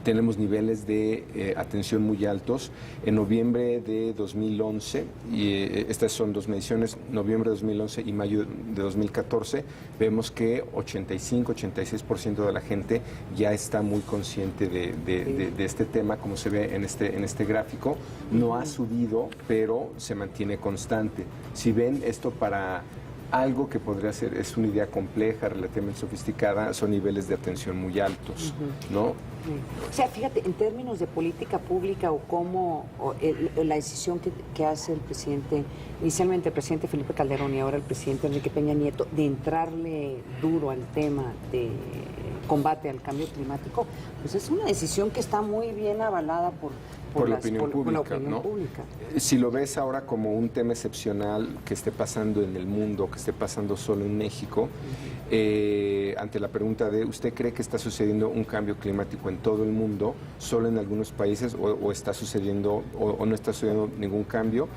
tenemos niveles de atención muy altos. En noviembre de 2011, y estas son dos mediciones, noviembre de 2011 y mayo de 2014, vemos que 85-86% de la gente ya está muy consciente de este tema, como se ve en este gráfico. No ha subido, pero se mantiene constante. Si ven esto para algo que podría ser, es una idea compleja, relativamente sofisticada, son niveles de atención muy altos, ¿no? O sea, fíjate, en términos de política pública o cómo la decisión que hace el presidente, inicialmente el presidente Felipe Calderón y ahora el presidente Enrique Peña Nieto, de entrarle duro al tema de combate al cambio climático, pues es una decisión que está muy bien avalada por la opinión pública, ¿no? Si lo ves ahora como un tema excepcional que esté pasando en el mundo, que esté pasando solo en México, ante la pregunta de ¿usted cree que está sucediendo un cambio climático en todo el mundo, solo en algunos países, o está sucediendo o no está sucediendo ningún cambio?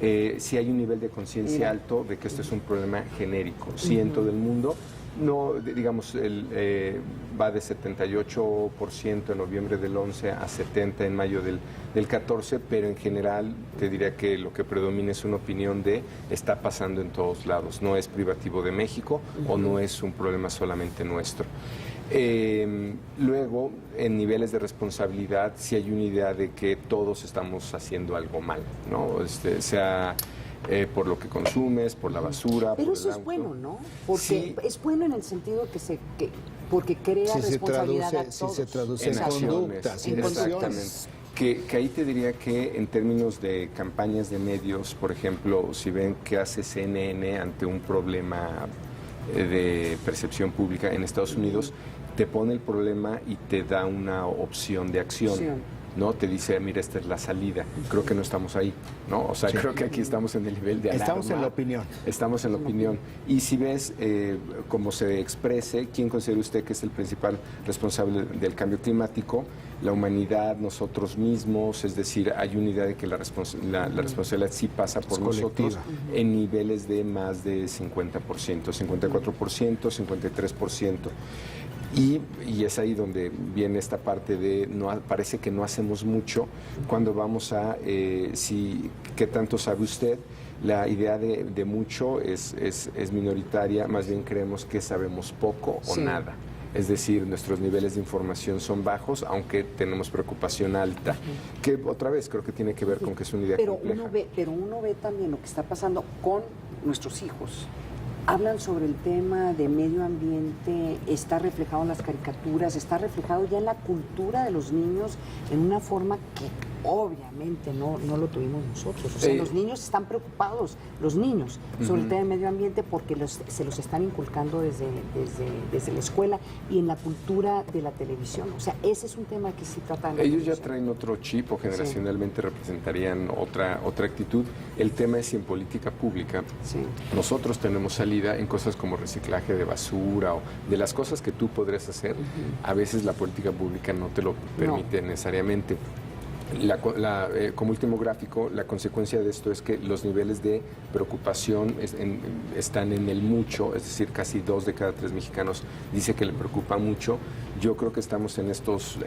Si hay un nivel de conciencia alto de que esto es un problema genérico, sí, en todo el mundo. No, digamos, va de 78% en noviembre del 11 a 70% en mayo del 14, pero en general te diría que lo que predomina es una opinión de está pasando en todos lados, no es privativo de México o no es un problema solamente nuestro. Luego, en niveles de responsabilidad, sí hay una idea de que todos estamos haciendo algo mal, ¿no? Sea por lo que consumes, por la basura, Pero por eso el es auto. Bueno, ¿no? Porque Sí. es bueno en el sentido porque crea responsabilidad a todos. Si se traduce en acciones, conductas, en exactamente. acciones. Que ahí te diría que en términos de campañas de medios, por ejemplo, si ven qué hace CNN ante un problema de percepción pública en Estados Unidos, te pone el problema y te da una opción de acción. ¿No? Te dice, mira, esta es la salida. Creo que no estamos ahí, ¿no? O sea, Sí. creo que aquí estamos en el nivel de alarma. Estamos en la opinión. Estamos en la opinión. Y si ves cómo se exprese, ¿quién considera usted que es el principal responsable del cambio climático? La humanidad, nosotros mismos, es decir, hay una idea de que la responsabilidad sí pasa por nosotros en niveles de más de 50%, 54%, 53%. Y es ahí donde viene esta parte de, parece que no hacemos mucho cuando vamos a, ¿qué tanto sabe usted? La idea de mucho es minoritaria, más bien creemos que sabemos poco o nada. Es decir, nuestros niveles de información son bajos, aunque tenemos preocupación alta, que otra vez creo que tiene que ver con que es una idea compleja. Pero uno ve también lo que está pasando con nuestros hijos. Hablan sobre el tema de medio ambiente, está reflejado en las caricaturas, está reflejado ya en la cultura de los niños en una forma que obviamente no lo tuvimos nosotros. O sea, los niños están preocupados, los niños, sobre el tema del medio ambiente porque se los están inculcando desde la escuela y en la cultura de la televisión. O sea, ese es un tema que sí tratan. Ellos ya traen otro chip o generacionalmente representarían otra actitud. El tema es si en política pública nosotros tenemos salida en cosas como reciclaje de basura o de las cosas que tú podrías hacer. A veces la política pública no te lo permite necesariamente. Como último gráfico, la consecuencia de esto es que los niveles de preocupación están en el mucho, es decir, casi 2 de cada 3 mexicanos dice que le preocupa mucho. Yo creo que estamos en estos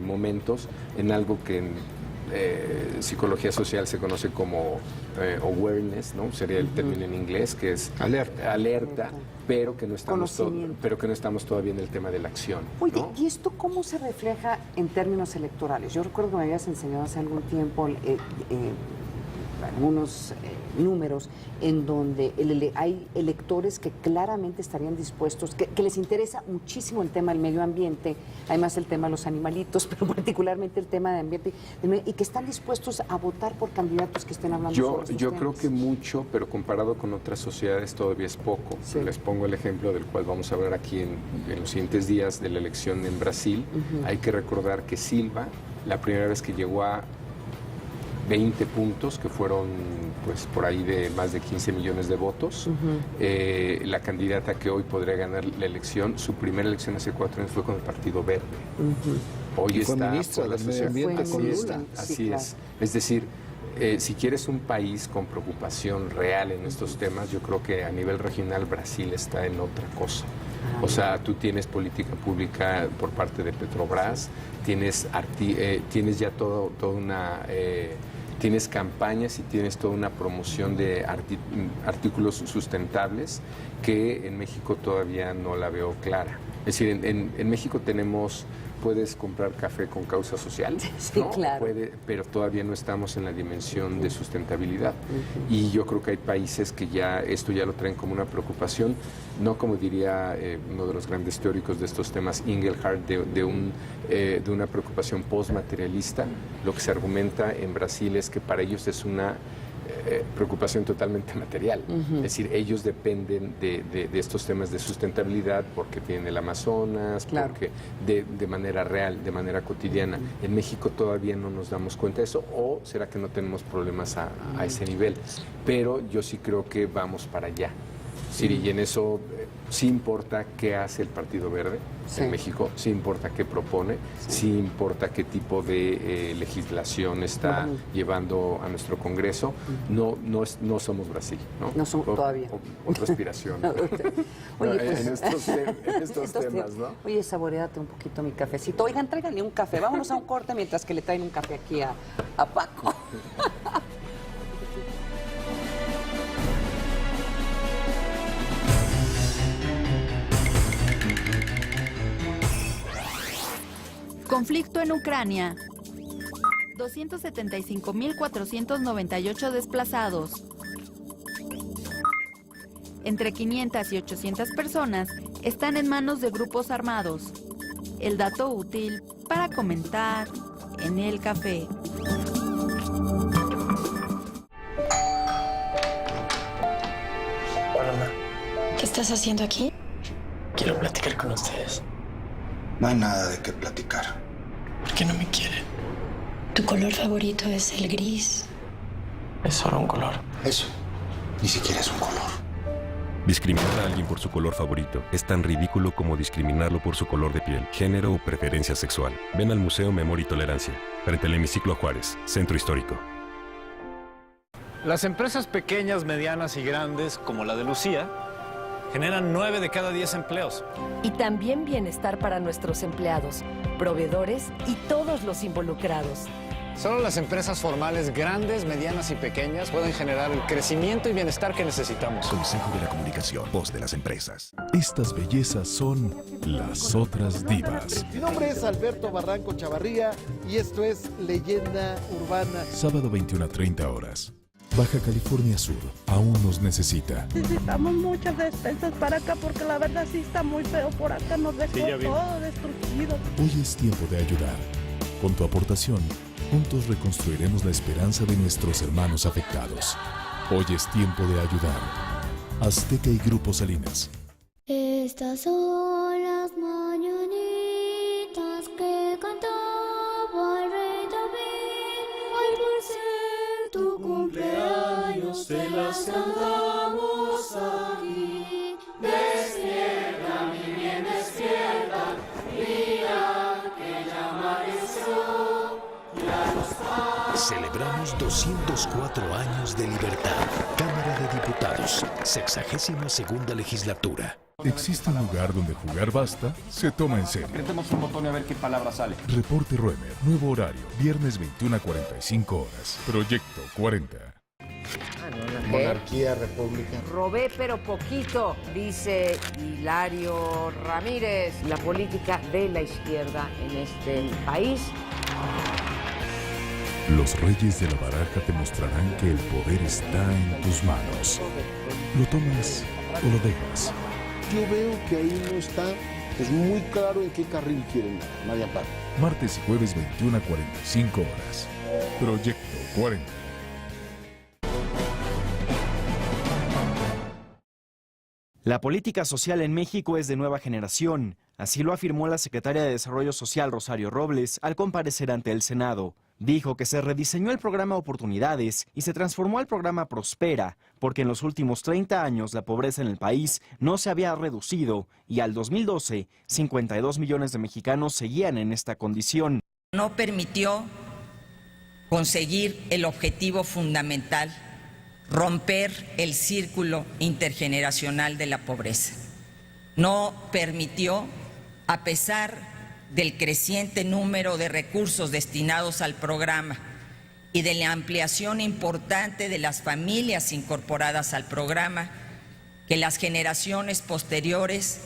momentos en algo que en psicología social se conoce como awareness, ¿no? Sería el término en inglés, que es alerta, pero que no estamos todavía en el tema de la acción. Oye, ¿no? ¿y esto cómo se refleja en términos electorales? Yo recuerdo que me habías enseñado hace algún tiempo algunos números en donde hay electores que claramente estarían dispuestos, que les interesa muchísimo el tema del medio ambiente, además el tema de los animalitos, pero particularmente el tema del ambiente, y que están dispuestos a votar por candidatos que estén hablando sobre estos Yo temas. creo que mucho, pero comparado con otras sociedades todavía es poco. Les pongo el ejemplo del cual vamos a hablar aquí en los siguientes días de la elección en Brasil. Hay que recordar que Silva, la primera vez que llegó a 20 puntos, que fueron pues por ahí de más de 15 millones de votos. La candidata que hoy podría ganar la elección, su primera elección hace 4 años fue con el Partido Verde. Hoy fue está ministra por la del Medio sociedad. Ambiente con Lula. Así es. Es decir, si quieres un país con preocupación real en estos temas, yo creo que a nivel regional Brasil está en otra cosa. O sea, tú tienes política pública por parte de Petrobras, tienes ya toda una... tienes campañas y tienes toda una promoción de artículos sustentables que en México todavía no la veo clara. Es decir, en México puedes comprar café con causa social, ¿no? Claro. Pero todavía no estamos en la dimensión de sustentabilidad. Y yo creo que hay países que esto ya lo traen como una preocupación, no como diría uno de los grandes teóricos de estos temas, Engelhardt, de una preocupación postmaterialista. Lo que se argumenta en Brasil es que para ellos es una preocupación totalmente material. Es decir, ellos dependen de estos temas de sustentabilidad porque tienen el Amazonas, porque de manera real, de manera cotidiana. En México todavía no nos damos cuenta de eso, o será que no tenemos problemas a ese nivel. Pero yo sí creo que vamos para allá. Y en eso sí importa qué hace el Partido Verde en México, sí importa qué propone, sí importa qué tipo de legislación está llevando a nuestro Congreso. No somos Brasil, ¿no? No somos todavía. Otra aspiración. Oye, pues, en estos temas, ¿no? Oye, saboreate un poquito mi cafecito. Oigan, tráiganle un café. Vámonos a un corte mientras que le traen un café aquí a Paco. Conflicto en Ucrania. 275.498 desplazados. Entre 500 y 800 personas están en manos de grupos armados. El dato útil para comentar en el café. Hola, ma. ¿Qué estás haciendo aquí? Quiero platicar con ustedes. No hay nada de qué platicar. ¿Por qué no me quieren? Tu color favorito es el gris. Es solo un color. Eso, ni siquiera es un color. Discriminar a alguien por su color favorito es tan ridículo como discriminarlo por su color de piel, género o preferencia sexual. Ven al Museo Memoria y Tolerancia, frente al Hemiciclo Juárez, Centro Histórico. Las empresas pequeñas, medianas y grandes, como la de Lucía, generan 9 de cada 10 empleos. Y también bienestar para nuestros empleados, proveedores y todos los involucrados. Solo las empresas formales grandes, medianas y pequeñas pueden generar el crecimiento y bienestar que necesitamos. Consejo de la Comunicación, voz de las empresas. Estas bellezas son las otras divas. Mi nombre es Alberto Barranco Chavarría y esto es Leyenda Urbana. Sábado 21 a 30 horas. Baja California Sur aún nos necesita. Necesitamos muchas despensas para acá porque la verdad sí está muy feo por acá. Nos dejó todo destruido. Hoy es tiempo de ayudar. Con tu aportación, juntos reconstruiremos la esperanza de nuestros hermanos afectados. Hoy es tiempo de ayudar. Azteca y Grupo Salinas. Estas son las mañanitas que cantaba el rey David. Hoy por ser tu cumpleaños te las cantamos aquí. Despierta, mi bien, despierta, mira que ya amaneció. Celebramos 204 años de libertad. Cámara de Diputados, 62ª legislatura. ¿Existe un lugar donde jugar basta? Se toma en serio. Apretemos un botón y a ver qué palabra sale. Reporte Roemer, nuevo horario, viernes 21 a 45 horas. Proyecto 40. Monarquía, república. Robé pero poquito, dice Hilario Ramírez. La política de la izquierda en este país. Los reyes de la baraja te mostrarán que el poder está en tus manos. ¿Lo tomas o lo dejas? Yo veo que ahí no está muy claro en qué carril quieren María Paz. Martes y jueves 21 a 45 horas. Proyecto 40. La política social en México es de nueva generación. Así lo afirmó la secretaria de Desarrollo Social, Rosario Robles, al comparecer ante el Senado. Dijo que se rediseñó el programa Oportunidades y se transformó al programa Prospera, porque en los últimos 30 años la pobreza en el país no se había reducido y al 2012, 52 millones de mexicanos seguían en esta condición. No permitió conseguir el objetivo fundamental, romper el círculo intergeneracional de la pobreza. No permitió, a pesar del creciente número de recursos destinados al programa y de la ampliación importante de las familias incorporadas al programa, que las generaciones posteriores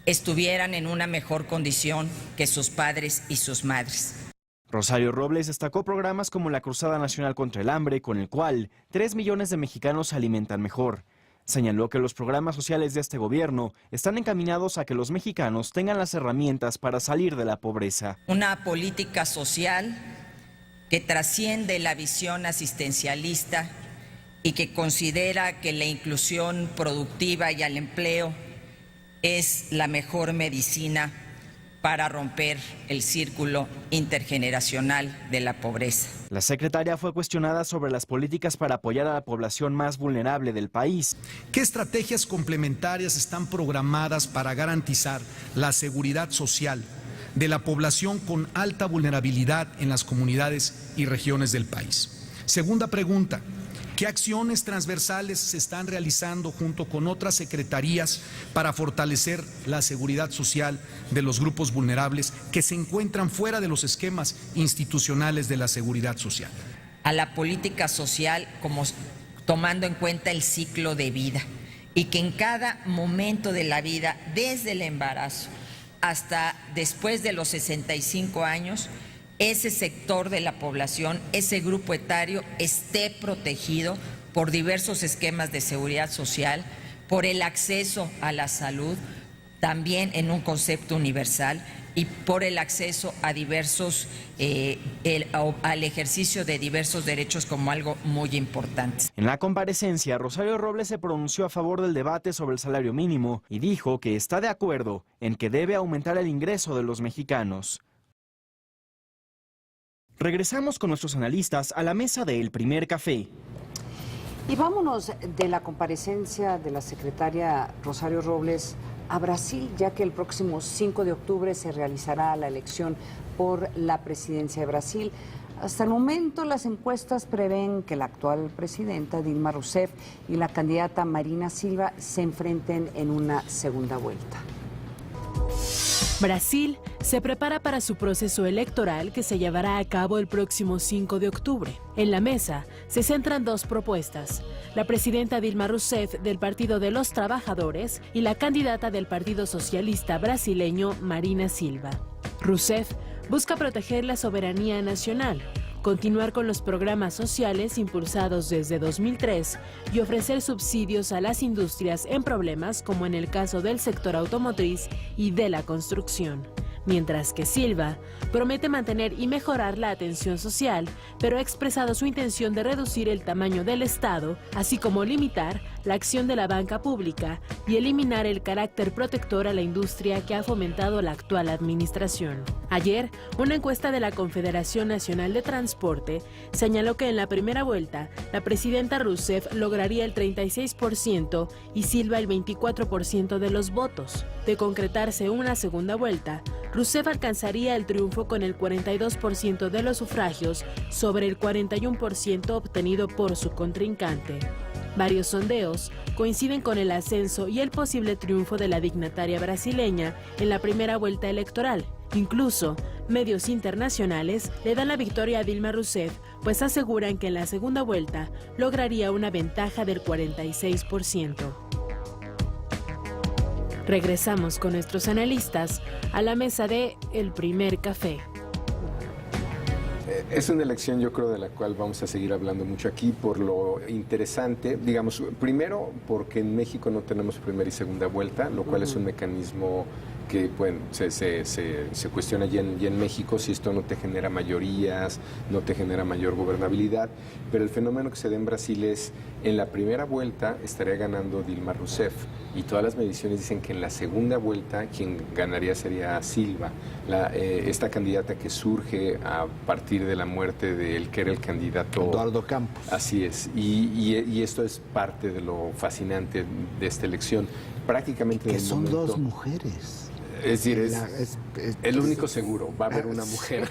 estuvieran en una mejor condición que sus padres y sus madres. Rosario Robles destacó programas como la Cruzada Nacional contra el Hambre, con el cual 3 millones de mexicanos se alimentan mejor. Señaló que los programas sociales de este gobierno están encaminados a que los mexicanos tengan las herramientas para salir de la pobreza. Una política social que trasciende la visión asistencialista y que considera que la inclusión productiva y al empleo es la mejor medicina para romper el círculo intergeneracional de la pobreza. La secretaria fue cuestionada sobre las políticas para apoyar a la población más vulnerable del país. ¿Qué estrategias complementarias están programadas para garantizar la seguridad social de la población con alta vulnerabilidad en las comunidades y regiones del país? Segunda pregunta. ¿Qué acciones transversales se están realizando junto con otras secretarías para fortalecer la seguridad social de los grupos vulnerables que se encuentran fuera de los esquemas institucionales de la seguridad social? A la política social como tomando en cuenta el ciclo de vida y que en cada momento de la vida, desde el embarazo hasta después de los 65 años, ese sector de la población, ese grupo etario, esté protegido por diversos esquemas de seguridad social, por el acceso a la salud, también en un concepto universal, y por el acceso a diversos, al ejercicio de diversos derechos como algo muy importante. En la comparecencia, Rosario Robles se pronunció a favor del debate sobre el salario mínimo y dijo que está de acuerdo en que debe aumentar el ingreso de los mexicanos. Regresamos con nuestros analistas a la mesa de El Primer Café. Y vámonos de la comparecencia de la secretaria Rosario Robles a Brasil, ya que el próximo 5 de octubre se realizará la elección por la presidencia de Brasil. Hasta el momento, las encuestas prevén que la actual presidenta Dilma Rousseff y la candidata Marina Silva se enfrenten en una segunda vuelta. Brasil se prepara para su proceso electoral que se llevará a cabo el próximo 5 de octubre. En la mesa se centran dos propuestas: la presidenta Dilma Rousseff del Partido de los Trabajadores y la candidata del Partido Socialista Brasileño Marina Silva. Rousseff busca proteger la soberanía nacional, continuar con los programas sociales impulsados desde 2003 y ofrecer subsidios a las industrias en problemas como en el caso del sector automotriz y de la construcción. Mientras que Silva promete mantener y mejorar la atención social, pero ha expresado su intención de reducir el tamaño del Estado, así como limitar la acción de la banca pública y eliminar el carácter protector a la industria que ha fomentado la actual administración. Ayer, una encuesta de la Confederación Nacional de Transporte señaló que en la primera vuelta, la presidenta Rousseff lograría el 36% y Silva el 24% de los votos. De concretarse una segunda vuelta, Rousseff alcanzaría el triunfo con el 42% de los sufragios sobre el 41% obtenido por su contrincante. Varios sondeos coinciden con el ascenso y el posible triunfo de la dignataria brasileña en la primera vuelta electoral. Incluso, medios internacionales le dan la victoria a Dilma Rousseff, pues aseguran que en la segunda vuelta lograría una ventaja del 46%. Regresamos con nuestros analistas a la mesa de El Primer Café. Es una elección, yo creo, de la cual vamos a seguir hablando mucho aquí por lo interesante, digamos, primero porque en México no tenemos primera y segunda vuelta, lo cual es un mecanismo que bueno, se cuestiona ya en México si esto no te genera mayorías, no te genera mayor gobernabilidad, pero el fenómeno que se da en Brasil es, en la primera vuelta estaría ganando Dilma Rousseff y todas las mediciones dicen que en la segunda vuelta quien ganaría sería Silva, esta candidata que surge a partir de la muerte del que era el candidato Eduardo Campos. Así es, y esto es parte de lo fascinante de esta elección. Prácticamente que son dos mujeres. Es decir, es el único seguro, va a haber una mujer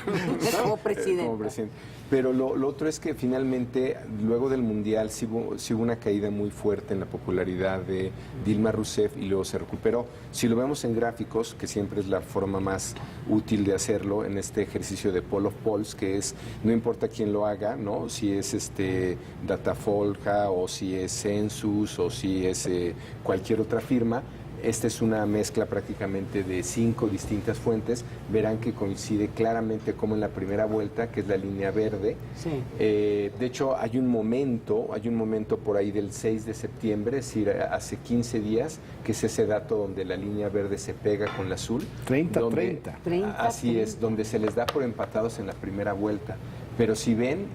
como presidente. Pero lo otro es que finalmente, luego del Mundial, sí hubo una caída muy fuerte en la popularidad de Dilma Rousseff y luego se recuperó. Si lo vemos en gráficos, que siempre es la forma más útil de hacerlo, en este ejercicio de Poll of Polls, que es, no importa quién lo haga, ¿no? Si es Datafolha o si es Census o si es cualquier otra firma. Esta es una mezcla prácticamente de 5 distintas fuentes. Verán que coincide claramente como en la primera vuelta, que es la línea verde. Sí. De hecho, hay un momento por ahí del 6 de septiembre, es decir, hace 15 días, que es ese dato donde la línea verde se pega con la azul. 30-30. Así es, donde se les da por empatados en la primera vuelta. Pero si ven,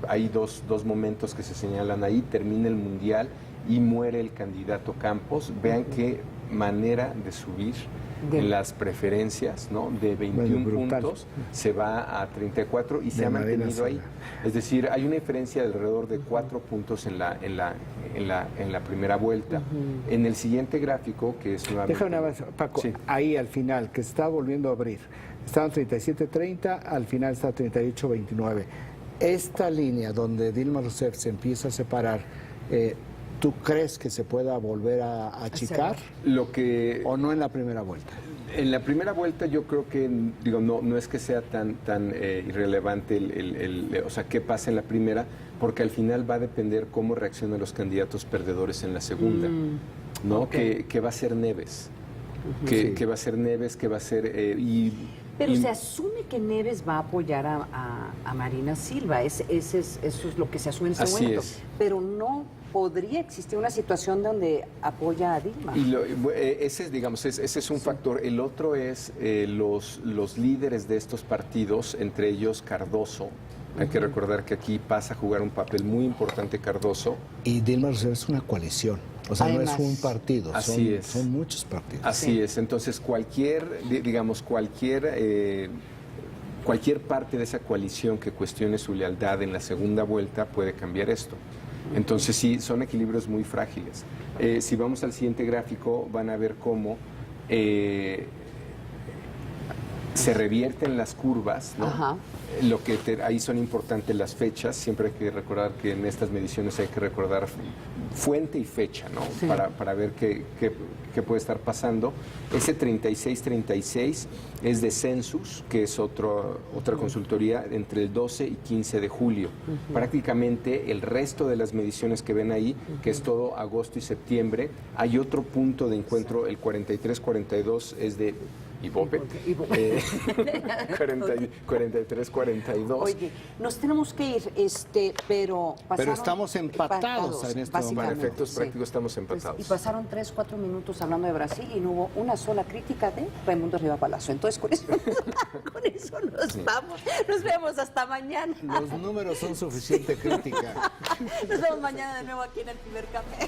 hay dos momentos que se señalan ahí. Termina el Mundial y muere el candidato Campos. Vean qué manera de subir en las preferencias, ¿no? De 21 puntos se va a 34 y se ha mantenido ahí. Es decir, hay una diferencia de alrededor de 4 puntos en la primera vuelta. En el siguiente gráfico, que es nuevamente... Déjame una vez, Paco, sí. Ahí al final, que se está volviendo a abrir, estaban 37-30, al final está 38-29. Esta línea donde Dilma Rousseff se empieza a separar, ¿tú crees que se pueda volver a achicar? ¿O no en la primera vuelta? En la primera vuelta yo creo que, no es que sea tan irrelevante o sea, qué pasa en la primera, porque al final va a depender cómo reaccionan los candidatos perdedores en la segunda, ¿no? Okay. Que va a ser Neves. que va a ser Neves, que va a ser... Pero se asume que Neves va a apoyar a Marina Silva, eso es lo que se asume en este momento. Pero no podría existir una situación donde apoya a Dilma. Ese es un factor. El otro es los líderes de estos partidos, entre ellos Cardoso. Hay que recordar que aquí pasa a jugar un papel muy importante Cardoso. Y Dilma Rousseff es una coalición. O sea, Además, no es un partido, así son muchos partidos. Así es, entonces cualquier parte de esa coalición que cuestione su lealtad en la segunda vuelta puede cambiar esto. Entonces sí, son equilibrios muy frágiles. Si vamos al siguiente gráfico, van a ver cómo se revierten las curvas, ¿no? Ajá. Ahí son importantes las fechas, siempre hay que recordar que en estas mediciones hay que recordar fuente y fecha, ¿no? Sí. Para ver qué puede estar pasando. Ese 36-36 es de Census, que es otra consultoría, entre el 12 y 15 de julio. Prácticamente el resto de las mediciones que ven ahí, que es todo agosto y septiembre, hay otro punto de encuentro, el 43-42 es de Ibope, 43-42. Oye, nos tenemos que ir, pero estamos empatados en este momento. Para efectos prácticos estamos empatados. Pues, y pasaron 3-4 minutos hablando de Brasil y no hubo una sola crítica de Raimundo Riva Palacio. Entonces, con eso nos vamos. Nos vemos hasta mañana. Los números son suficiente crítica. Nos vemos mañana de nuevo aquí en El Primer Café.